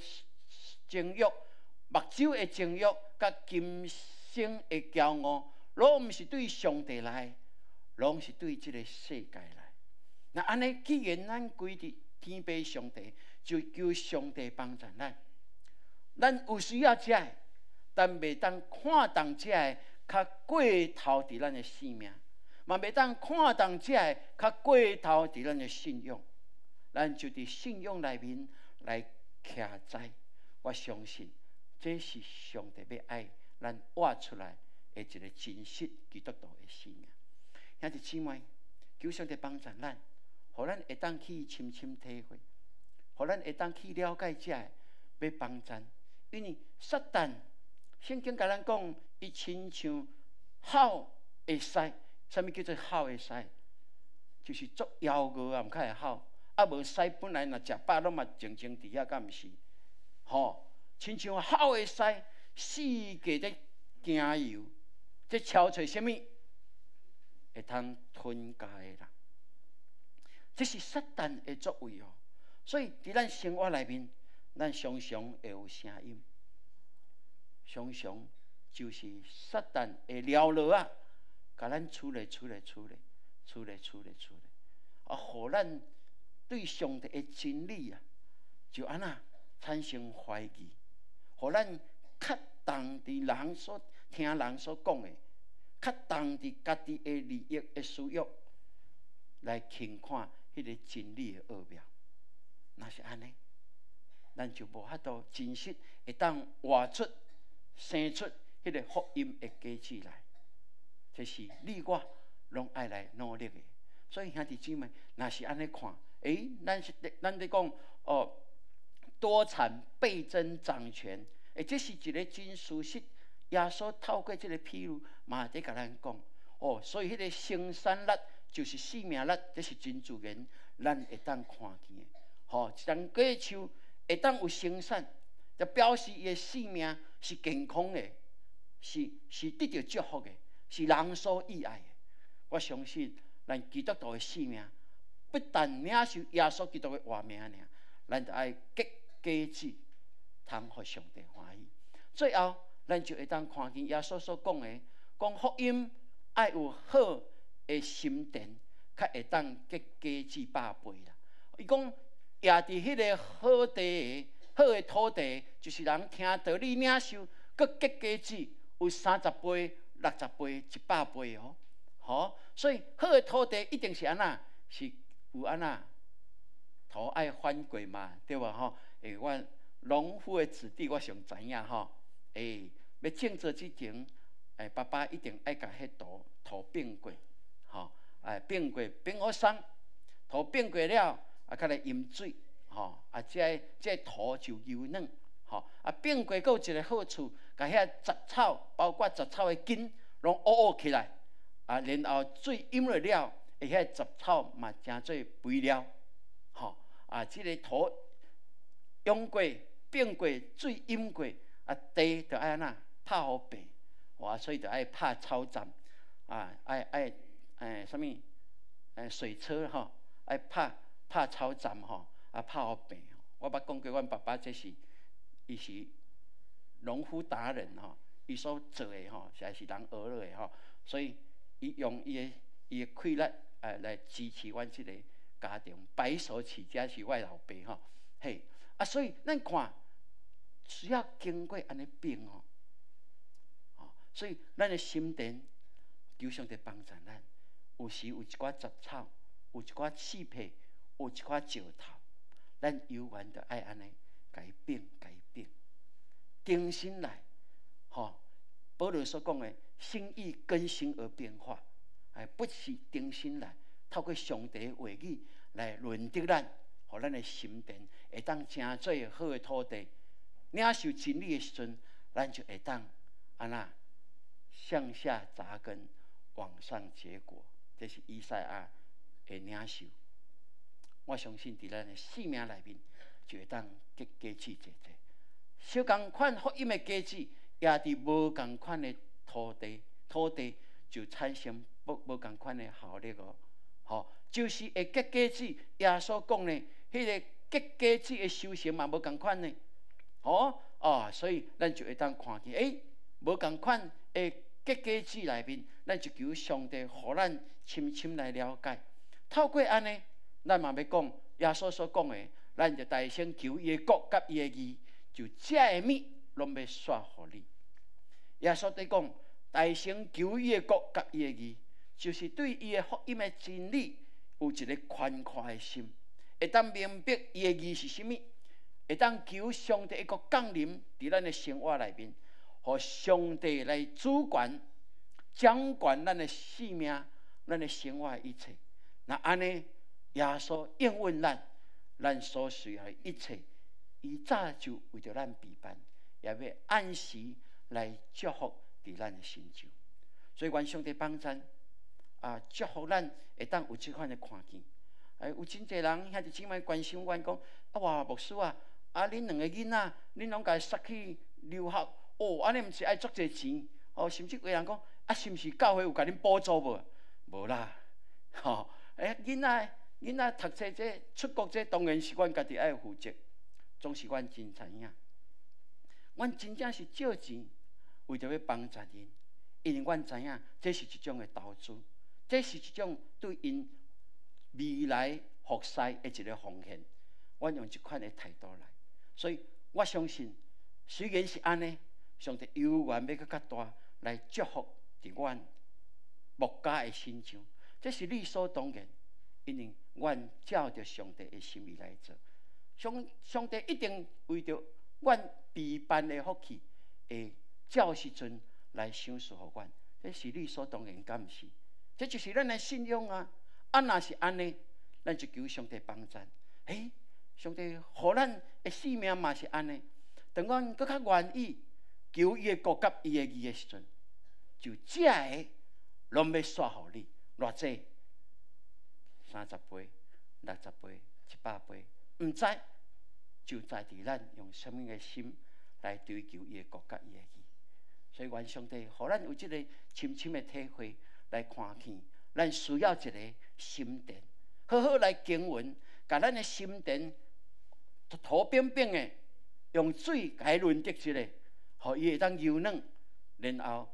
情欲、目睭的情欲，甲今生的骄傲，拢毋是对上帝来，拢是对这个世界来。那安尼，既然咱归伫天父上帝，就求上帝帮助咱。咱有需要食的，但袂当看重这个较过头伫咱的性命，嘛袂当看重这个较过头伫咱的信仰。咱就伫信仰内面来徛在。我相信这是上帝要爱咱挖出来的一个真实基督徒的生命。兄弟姊妹，求上帝帮助咱，互咱会当去深深体会，互咱会当去了解这要帮助。因为撒旦，圣经甲咱讲，伊亲像吼会使，啥物叫做吼会使？就是作妖恶啊，毋较会吼，啊无使本来若食饱，拢嘛静静伫遐，敢毋是？吼，亲像吼会使，四界在行游，在敲找啥物会通吞家的人。这是撒旦的作为哦。所以伫咱生活内面，咱常常会有声音，常常就是撒旦的撩落啊，甲咱处理，啊，互咱对上帝的真理啊，就安那产生怀疑，互咱较重伫人所听人所讲的，较重伫家己的利益的需要来轻看迄个真理的奥妙。若是安尼，咱就无法度真实会当活出、生出迄个福音的果子来。这是你我拢爱来努力的。所以兄弟姊妹，若是安尼看，咱咧讲哦，多产倍增长全，这是一个真事实。耶稣透过这个譬如，嘛在甲咱讲哦，所以迄个生产力就是生命力，这是真自然，咱会当看见的。吼，一丛果树会当有生产，就表示伊的生命是健康的，是得到祝福的，是人所喜爱的。我相信咱基督徒的生命，不但领受耶稣基督的活命尔，咱就爱结果子，通互上帝欢喜。最后，咱就会当看见耶稣所讲的，讲福音爱有好的心田，较会当结果子百倍啦。伊讲。也伫迄个好地、好的土地，就是人听道理领受，佮结果子有30倍、60倍、100倍哦。好，所以好的土地一定是安那，是有安那土爱翻过嘛，对吧？吼，我农夫的子弟，我上知影吼。要种植之前，爸爸一定爱甲迄土变过，吼，变过变好松，土变过了。啊，较来饮水，吼，啊，这土就柔软，吼，啊，变过有一个好处，甲遐杂草，包括杂草的根，拢乌起来，啊，然后水饮落了，遐杂草嘛成做肥料，吼，啊，这个土用过、变过、水饮过，啊，地就爱安那拍好平，哇，所以就爱拍草站，啊，爱什么，水车吼，爱拍草站吼，啊拍好平。我捌讲过，阮爸爸这是，伊是农夫达人吼，伊所做的吼，实在是人学落的吼，所以伊用伊的气力来支持阮这个家庭，白手起家是我老爸吼，嘿，啊，所以咱看需要经过安尼变哦，所以咱的心田，求上帝帮助咱，有时有一寡杂草，有一寡刺皮。有一块石头，咱有缘就爱安尼改变。更新来，吼，保罗所讲的心意更新而变化，不是更新来，透过上帝的话语来润泽咱，互咱的心田会当成做好的土地。领受真理的时阵，咱就会当安那向下扎根，往上结果。这是以赛亚的领受。我相信伫咱的生命内面，就会当结果子济。小共款福音的果子，也伫无共款的土地就产生无共款的效力哦。吼，就是会结果子，耶稣讲的，迄个结果子的修行嘛无共款呢。所以咱就会当看见，无共款的结果子内面，咱就求上帝，互咱深深来了解。透过安尼。咱嘛要讲耶稣所讲的，咱就大声求伊的国甲伊的义，就这物拢要煞互你。耶稣在讲，大声求伊的国甲伊的义，就是对伊的福音的真理有一个宽阔的心，会当明白伊的义是啥物，会当求上帝一个降临伫咱的生活内面，互上帝来主管、掌管咱的性命、咱的生活的一切。那安尼，耶稣应允咱所需要的一切，伊早就为着咱备办，也要按时来祝福伫咱的心中。所以，愿上帝帮咱祝福咱会当有即款的看见。有真侪人兄弟姊妹关心阮讲，哇，牧师啊，恁两个囡仔，恁拢甲伊塞去留学，安尼毋是爱足侪钱？甚至有人讲，是毋是教会有甲恁补助无？无啦，囡仔读册这出国这，当然是阮家己爱负责，总是阮真知影。阮真正是借钱，为着要帮助因，因为阮知影这是一种的投资，这是一种对因未来服侍的一个奉献。阮用这款的态度来，所以我相信，虽然是安尼，上帝永远要搁较大来祝福伫阮牧家的心中，这是理所当然。因为阮照着上帝的心意来做，上帝一定为着阮备办的福气，会照时阵来赏赐互阮，这是理所当然，敢毋是？这就是咱的信仰啊！若是安尼，咱就求上帝帮咱。上帝互咱的生命嘛是安尼。当阮搁较愿意求伊的国甲伊的义的时阵，就这个拢要刷互你，偌济？30杯、60杯、100杯，毋知就在伫咱用什么的心来追求伊的国甲伊的义。所以，愿上帝互咱有这个深深的体会，来看见咱需要一个心殿，好好来经营，把咱的心殿土扁扁的，用水甲伊润泽一下，互伊会当柔软，然后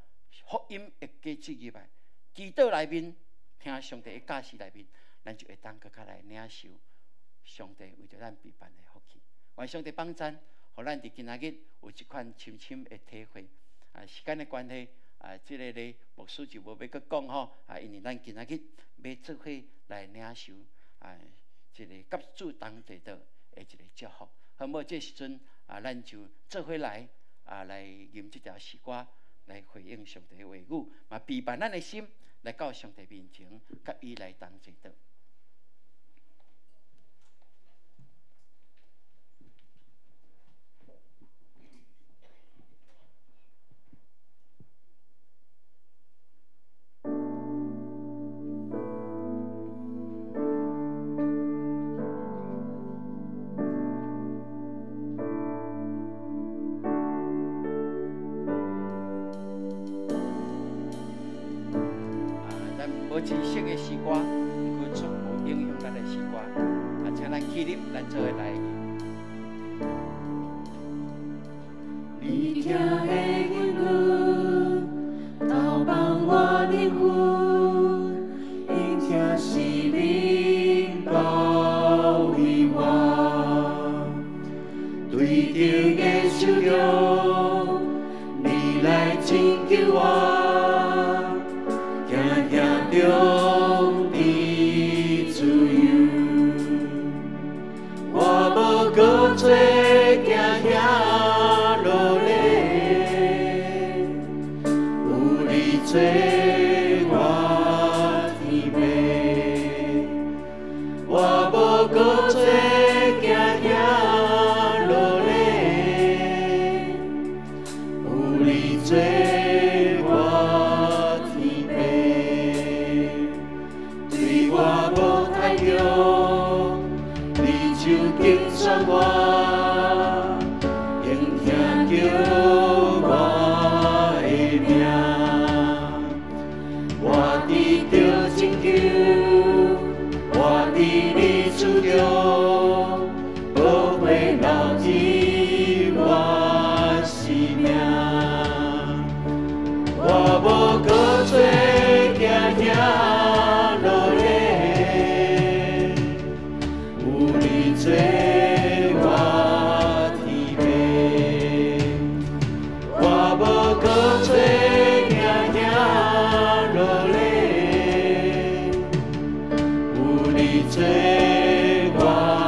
福音会加进入来，祈祷内面听上帝的教示内面。咱就会当更加来领受上帝为着咱备办的福气。愿上帝帮咱，互咱伫今仔日有一款深深的体会。时间的关系，这个咧牧师就无要搁讲吼。因为咱今仔日要做伙来领受这个甲主同在的一个祝福。好无这时阵咱就做伙来来吟这条诗歌，来回应上帝的话语，嘛备办咱的心来到上帝面前，甲伊来同在的。无知识的诗歌，佮全部应用咱的诗歌，请咱起立，咱做伙来。你听的音乐，投放我灵魂，因听生命包围我，对着耶稣着，你来拯救我。中的自由，我无搁做行遐落泪，有你做我天父，我无搁做行遐落泪，有你做。我应听着我的名，我得到拯救，我伫你手中，保卫牢记我生命，我无搁做行遐落泪，有你做。做我。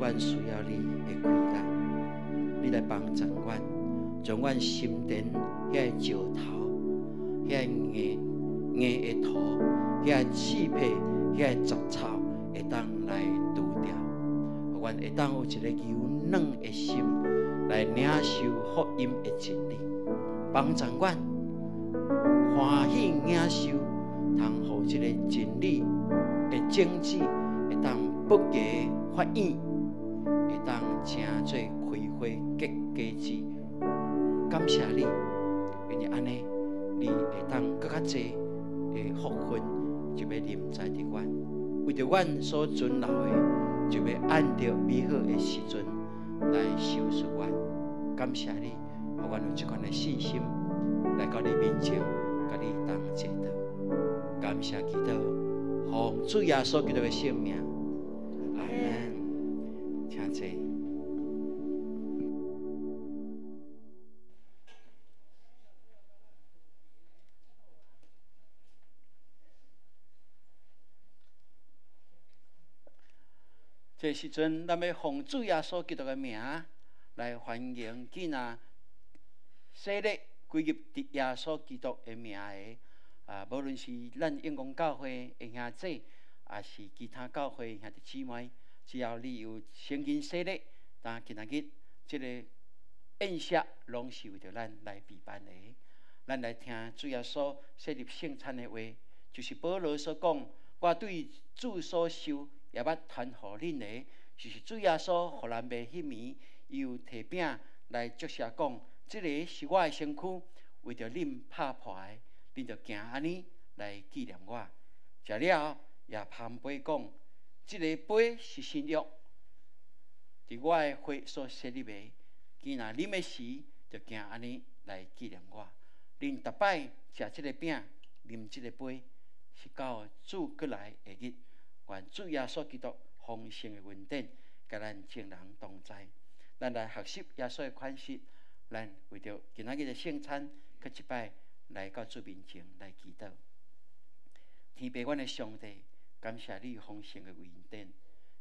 阮需要你的开来，你来帮助阮，将阮心田遐个石头、遐个硬的土、遐个刺皮、遐个杂草，会当来除掉，互阮会当有一个柔软的心来领受福音的真理，帮助阮欢喜领受，通互这个真理的种子会当不加发芽，会当正做开花结果子。感谢你，因为安尼，你会当更较济的福分，就要临在伫阮，为着阮所存留的，就要按照美好的时阵来收拾阮。感谢你，互阮有这款的信心，来到你面前，甲你当坐道。感谢祈祷，奉主耶稣基督的圣名，阿门。请坐。这时阵，咱要奉主耶稣基督的名来欢迎囡仔洗礼归入伫耶稣基督的名的无论是咱永光教会的兄弟，也是其他教会兄弟姊妹，只要你有圣经洗礼，但今仔日这个宴席拢是为着咱来备办的。咱来听主耶稣设立圣餐的话，就是保罗所讲：“我对主所受。”也捌传予恁的，就是主耶稣互咱袂迄暝，伊有摕饼来祝谢讲：这个是我的身躯，为着恁拍破的，恁着行安尼来纪念我。食了也旁杯讲：这个杯是新约，伫我的血所设立的，既然啉的时，着行安尼来纪念我。恁逐摆食这个饼，啉这个杯，是到主过来的日。愿主耶稣基督丰盛的恩典，甲咱众人同在。咱来学习耶稣的款式，咱为着今仔日的圣餐，搁一摆来到主面前来祈祷。天父，阮的上帝，感谢你丰盛的恩典。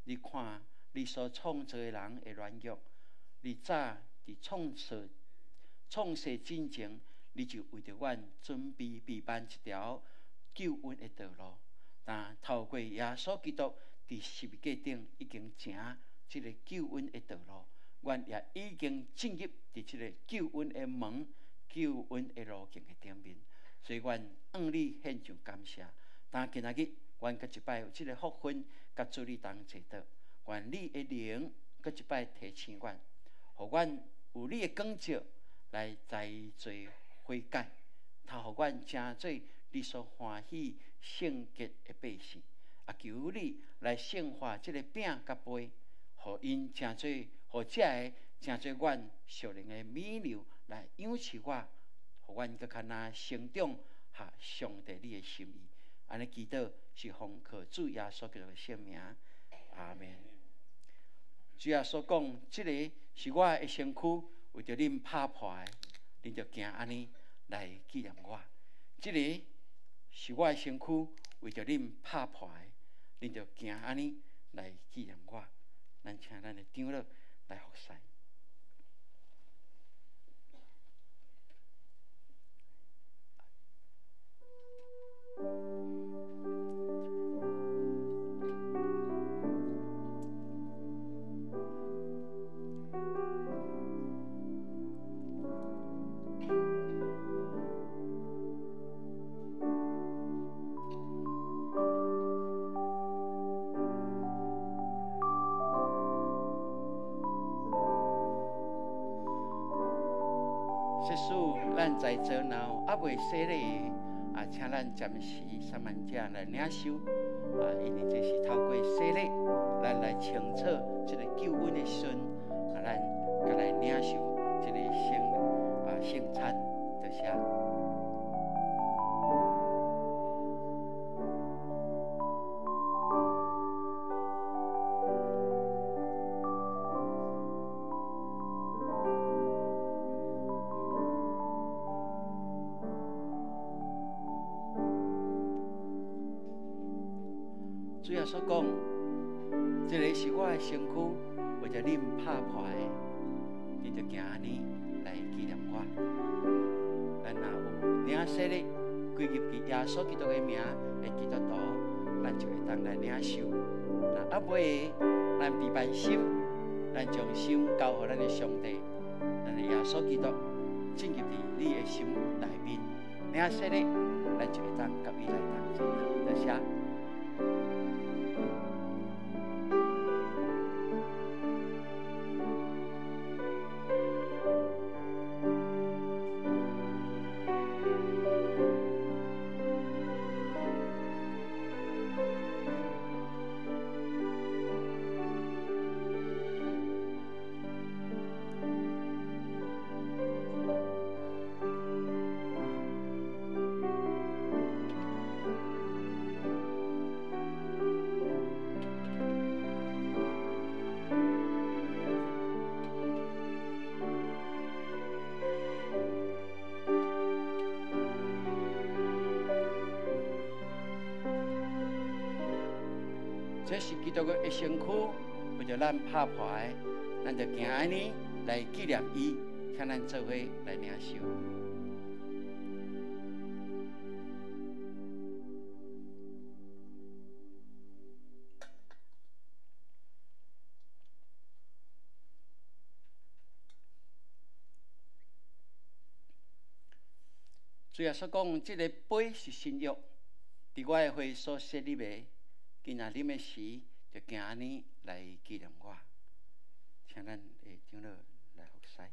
你看你所创造的人的软弱，你早伫创世之前，你就为着阮准备备办一条救恩的道路。但透过耶稣基督伫十字架顶已经行这个救恩的道路，阮也已经进入伫这个救恩的门、救恩的路径的顶面。所以，阮向你献上感谢。但今仔日，阮搁一摆有这个福分，甲主你同坐道，愿你的灵搁一摆提醒阮，互阮有你的光照来栽做悔改，通互阮成做你所欢喜圣洁的百姓，啊！求你来圣化这个饼甲杯，互因成做，互这个成做阮属灵的美流来养持我，互阮搁较若成长合上帝你的心意。安尼祈祷是奉靠主耶稣基督的圣名，阿门。主耶稣讲，这个是我的身躯，为着恁拍破的，恁着行安尼来纪念我。这个是我的身躯，为着恁拍破的，恁着行安尼来纪念我。咱请咱的长老来服侍。咱在做闹还未洗礼请咱暂时三万者来领受因为这是透过洗礼，咱来清楚这个救恩的时阵咱甲来领受这个圣餐，多谢。主耶稣讲，这个是我的身躯，为着恁拍破的，你就行安尼来纪念我。咱若有领洗的，归入去耶稣基督的名的基督徒，咱就会当来领受。那啊尾的，咱备办心，咱将心交予咱的上帝，咱的耶稣基督进入伫你的心内面。领洗的，咱就会当甲伊来同行。多谢。这是基督的身躯，为着咱拍破的，咱就行安尼来纪念伊，请咱做伙来领受。主耶稣讲，这个杯是新约，伫我的会所设立的。今仔啉的时，就行安尼来纪念我，请咱的长老来服侍。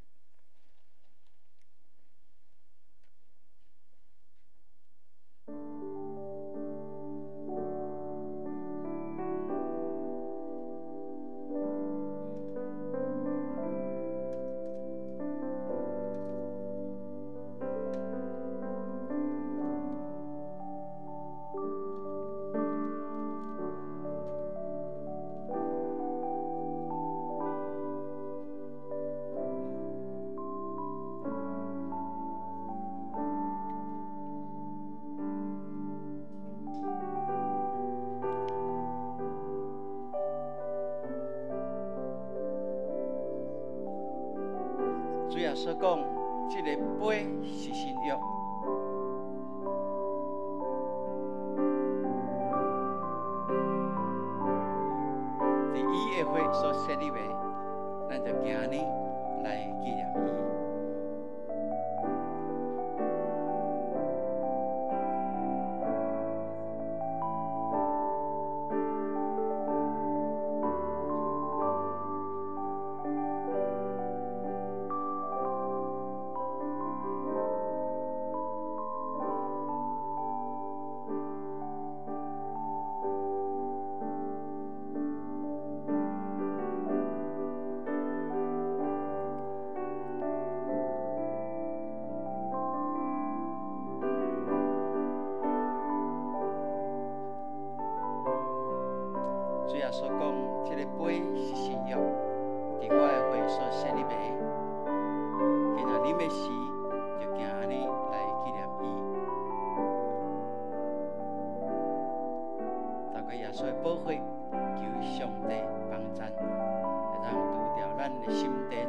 主耶稣讲，这个杯是新约，伫伊的会所设立的，咱就行安尼来纪念伊。主耶稣讲，这个杯是新约，伫我的会所设立的。今仔啉的时，就行安尼来纪念伊。透过耶稣的宝血，求上帝帮咱，会当除掉咱的心田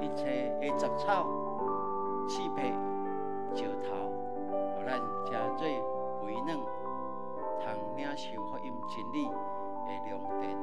一切的杂草、刺皮、石头，互咱真做肥嫩，通领受福音真理的良田。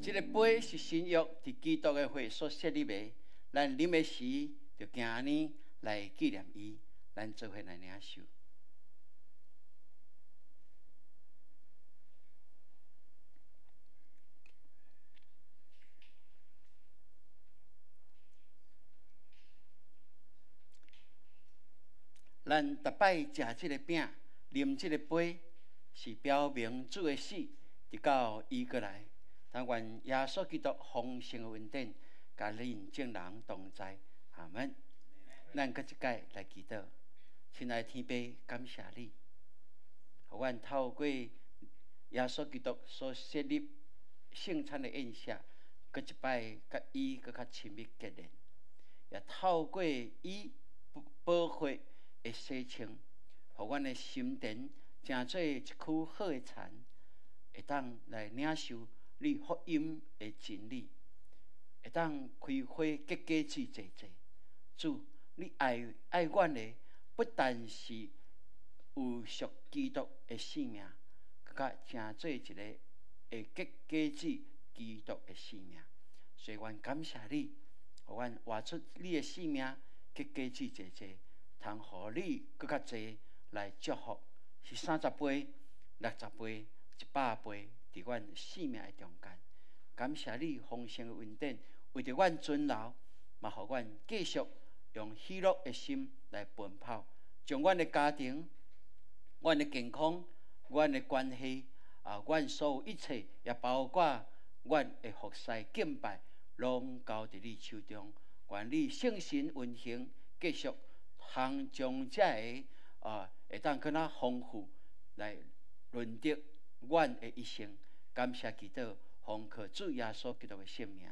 这个杯是新约伫基督的会所设立的，咱啉的时就行安尼来纪念伊，咱做伙来领受。咱逐摆食即个饼、啉即个杯，是表明主的死，直到伊过来。但愿耶稣基督丰盛的恩典，甲恁众人同在。阿门。咱搁一摆来祈祷，亲爱的天父，感谢你，互阮透过耶稣基督所设立圣餐的宴席，搁一摆甲伊搁较亲密结连，也透过伊宝血的洗清，互阮的心田成做一区好的田，会当来领受你福音的真理，会当开花结果子济济。主，你爱阮的不但是有属基督的性命，更加成做一个会结果子基督的性命。所以，阮感谢你，互阮活出你的性命，结果子济济，通互你更较济来祝福，是30倍、60倍、100倍，伫阮生命的中间。感谢你丰盛的恩典，为着阮尊老，嘛互阮继续用喜乐的心来奔跑，将阮的家庭、阮的健康、阮的关系阮所有一切，也包括阮的服侍敬拜，拢交伫你手中。愿你圣神运行，继续通将这个会当更较丰富来润泽阮的一生。感谢祈祷，奉靠主耶稣基督的圣名，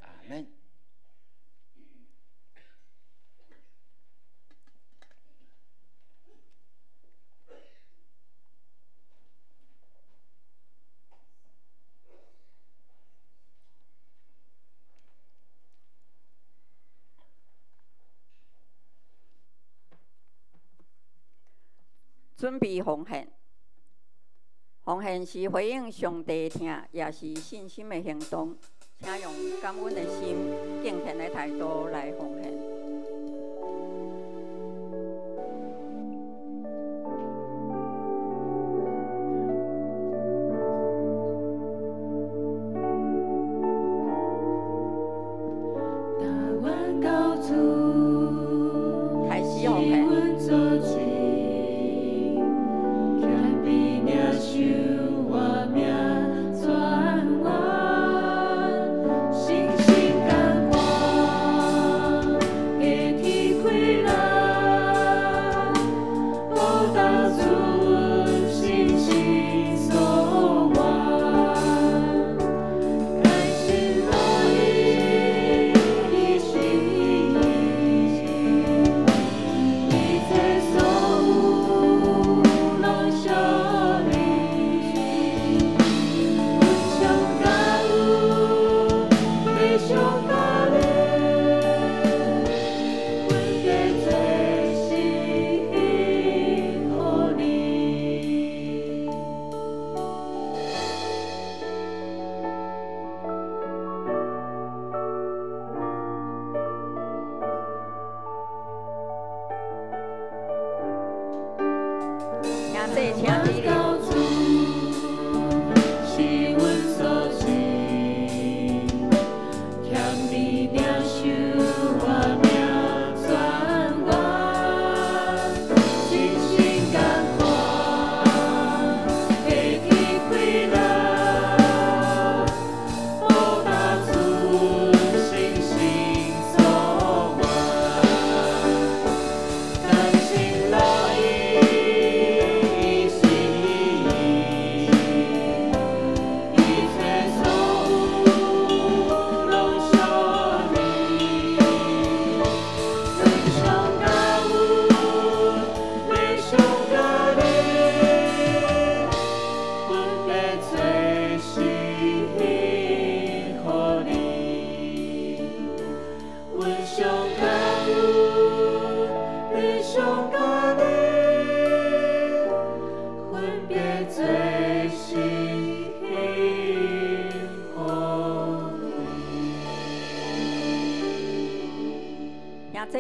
阿门。准备奉献，奉献是回应上帝的听，也是信心的行动。请用感恩的心、敬虔的态度来奉献。开始奉献。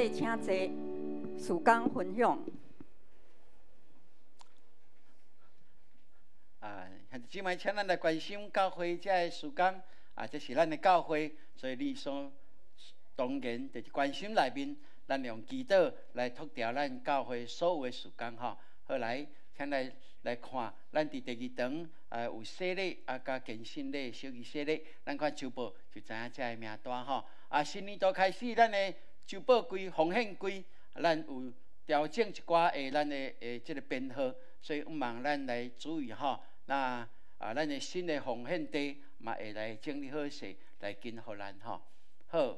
请坐，事工分享。现在即摆请咱来关心教会这个事工这是咱的教会，所以你所当然就是关心内面，咱用祈祷来托调咱教会所有的事工吼。好来，请来看，咱伫第2堂有洗礼甲健身礼、小仪洗礼，咱看周报就知影这个名单吼。新年度开始，咱的周报柜、奉献柜，咱有调整一寡咱的这个编号，所以毋望咱来注意吼。那咱的新的奉献地嘛会来整理好势，来跟互咱吼。好，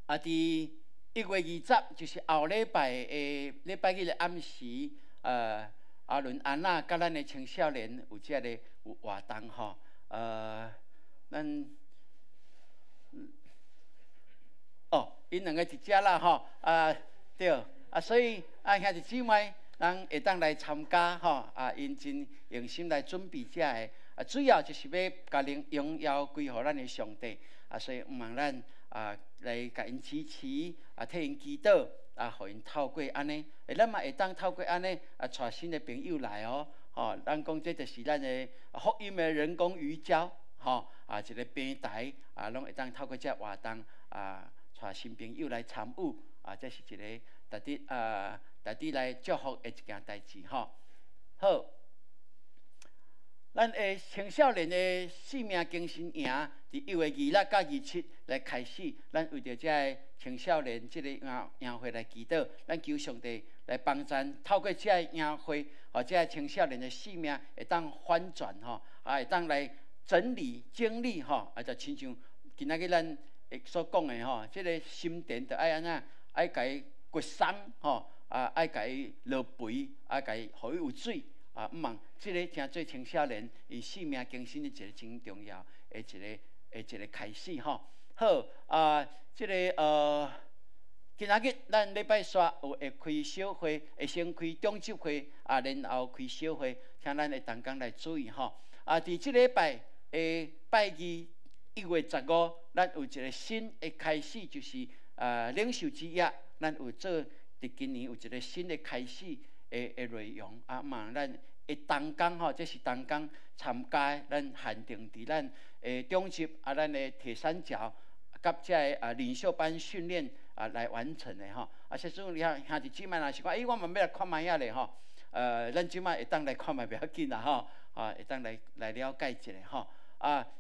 伫1月20，就是后礼拜礼拜日的暗时，阿伦安娜甲咱的青少年有这个活动吼。咱因两个一只啦吼。对。所以兄弟姊妹，人会当来参加吼。因真用心来准备这个。主要就是要甲荣耀归互咱的上帝。所以毋望咱来甲因支持，替因祈祷，互因透过安尼，咱嘛会当透过安尼带新的朋友来哦。咱讲这就是咱的福音的人工鱼礁，一个平台，拢会当透过这活动带新朋友来参与，这是一个值得来祝福的一件代志吼。好。咱的青少年的生命更新营，伫1月26到27来开始，咱为着这个青少年这个营会来祈祷，咱求上帝来帮助，透过这个营会，这个青少年的生命会当反转吼，会当来整理整理吼，就亲像今仔日咱所讲的吼，这个心田着爱安怎，爱甲伊掘松吼，爱甲伊落肥，爱甲伊互伊有水。毋望这个真做青少年，伊生命更新的一个真重要的一个开始吼。好，这个今仔日咱礼拜三会开小会，会先开中集会，然后开小会，请咱的同工来注意吼。伫这礼拜拜2 1月15，咱有一个新的开始，就是领袖之夜，咱有做伫今年有一个新的开始。的内容嘛，咱会同工吼，这是同工参加，咱限定伫咱中集咱的铁三角，甲这个领袖班训练来完成的吼。实际兄弟姊妹若是讲，我嘛要来看卖啊咧吼。咱即摆会当来看卖，袂要紧啦吼。会当来了解一下吼。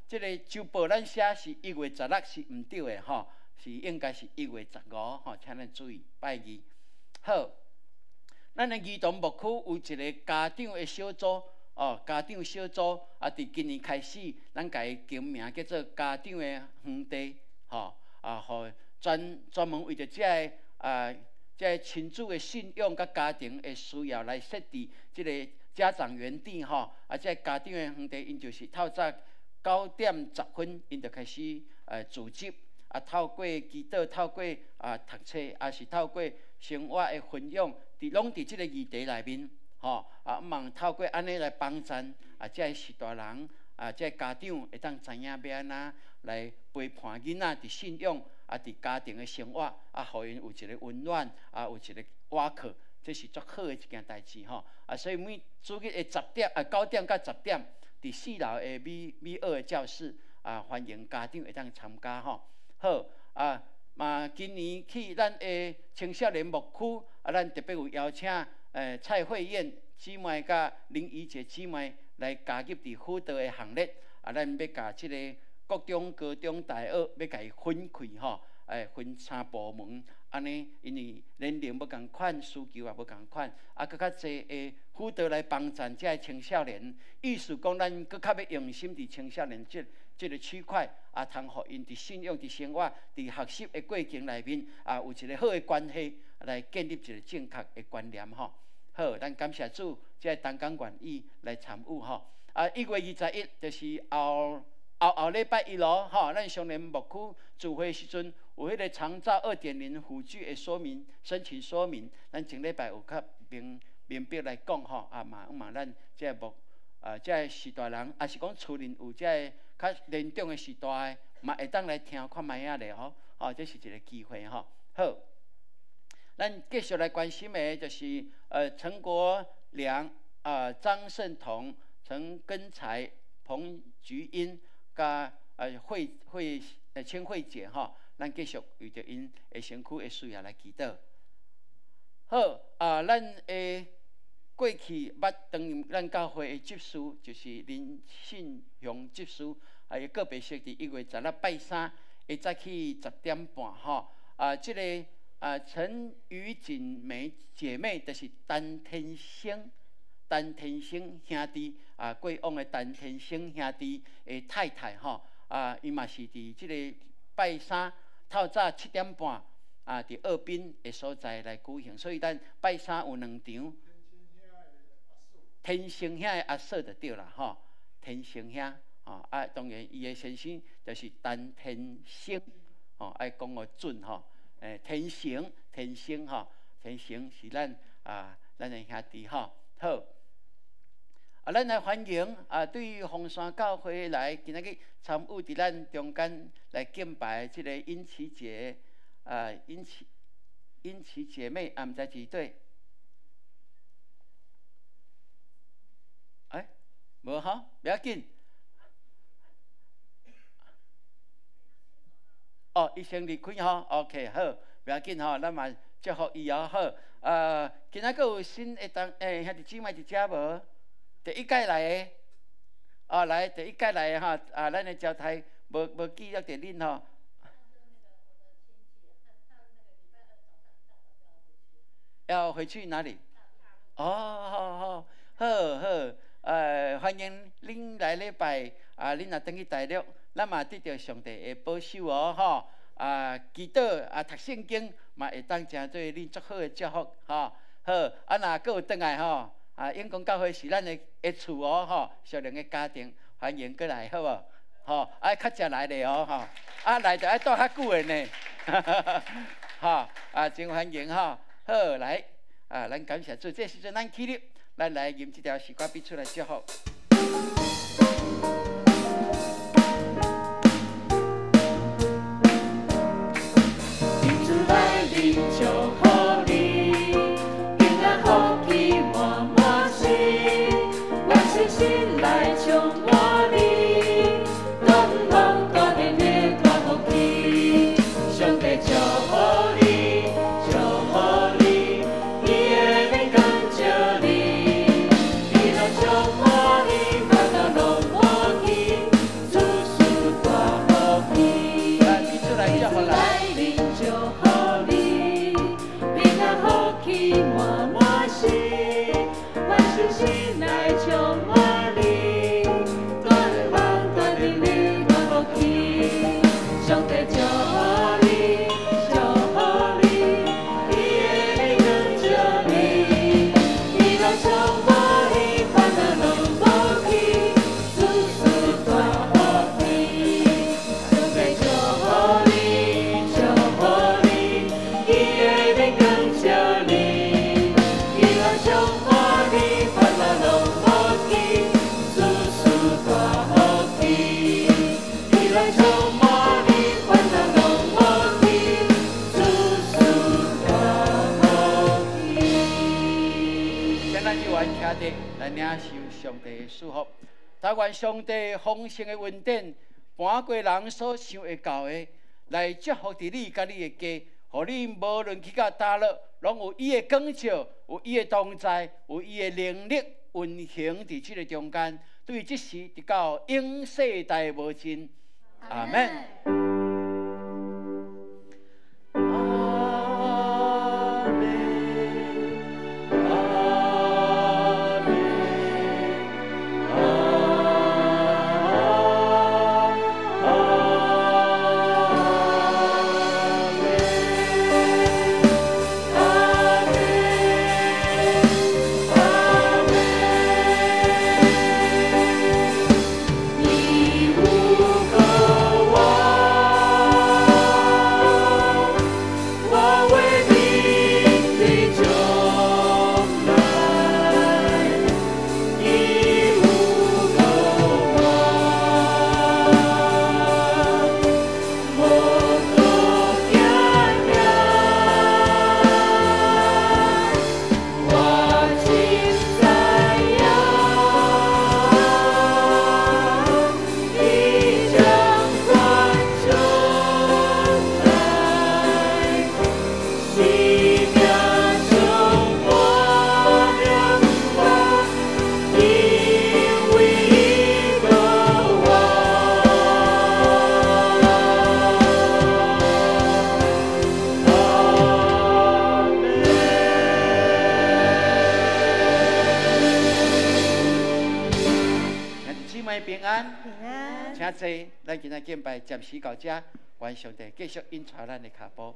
这个周报咱写是1月16是毋对的吼，是应该是1月15吼，请咱注意拜2。好。咱的儿童牧区有一个家长的小组，家长小组伫今年开始，咱家己更名叫做家长的园地，互专门为着这个亲子的信仰甲家庭的需要来设置这个家长园地这个家长的园地，因就是透早9点10分，因就开始组织，透过祈祷，透过读册，也是透过生活的分享。拢伫即个议题内面，毋望透过安尼来帮助这是大人这家长会当知影要安怎来陪伴囡仔伫信仰伫家庭的生活互因有一个温暖有一个瓦靠，这是足好的一件代志吼。所以每主日的9点到10点，伫4楼的美2的教室欢迎家长会当参加吼。好嘛，今年起咱的青少年牧区咱特别有邀请蔡慧燕姊妹甲林怡姐姊妹来加入伫辅导的行列。咱要甲即个国中、高中、大学要甲伊分开吼，分3部门，安尼因为年龄要共款，需求也要共款，更较侪的辅导来帮助这个青少年。意思讲，咱更较要用心伫青少年这个区块通互因伫信仰、伫生活、伫学习的过程内面有一个好的关系，来建立一个正确的观念吼。好，咱感谢主，这个同工愿意来参与吼。1月21就是后礼拜1咯吼，咱双联牧区聚会时阵有迄个长照2.0辅具的说明申请说明，咱前礼拜有较明白来讲吼，嘛咱这个这个时代人，也是讲厝里有这个较年长的时代，嘛会当来听看卖啊咧吼，这是一个机会吼。好，咱继续来关心的就是陈国良张胜同、陈根才、彭菊英甲清慧姐吼，咱继续为着因的身躯的需要来祈祷。好咱过去捌当咱教会的执事就是林信雄执事，伊个别设伫1月10日拜三，会早起10点半吼。这个陈雨锦梅姐妹就是陈天星兄弟过往的陈天星兄弟的太太吼，伊嘛是伫即个拜三透早7点半伫二滨的所在来举行，所以咱拜三有2场。天星兄的阿嫂就对啦吼，天星兄当然伊的先生就是陈天星爱讲个准吼，天星吼，天星是咱的兄弟吼。好，咱来欢迎对于凤山教会来今日参与伫咱中间来敬拜即个殷琪姐殷琪姐妹毋知几对？无吼，不要紧。伊先离开吼 ，OK 好，不要紧吼，咱嘛祝福伊好。今仔佫有新的兄弟姊妹伫遮无？第一届来的，来第一届来的吼，咱的招待无记录着恁吼。要回去哪里？好，欢迎恁来礼拜，恁若登去大陆，咱嘛得到上帝的保守吼。祈祷读圣经嘛会当成做恁足好的祝福吼。好，若佫有转来吼，永光教会是咱的厝吼，属灵的家庭，欢迎过来好无？吼，较早来咧吼，来就爱住较久的呢。吼，真欢迎吼。好，来，咱感谢主，这时阵咱起立。咱来吟这条诗歌，必出来祝福。天主来临就好你，平安福气满满心，万星星来充满你，大光大电的大福气，上帝就好你。来领受上帝的祝福，但愿上帝丰盛的恩典，半过人所想会到的，来祝福伫你甲你的家，互你无论去到倒落，拢有伊的光照，有伊的同在，有伊的能力运行伫即个中间。对即时直到永世代无尽，阿门。你无够我。安。平安。请坐，咱今仔敬拜暂时到这，愿上帝继续引带咱的脚步。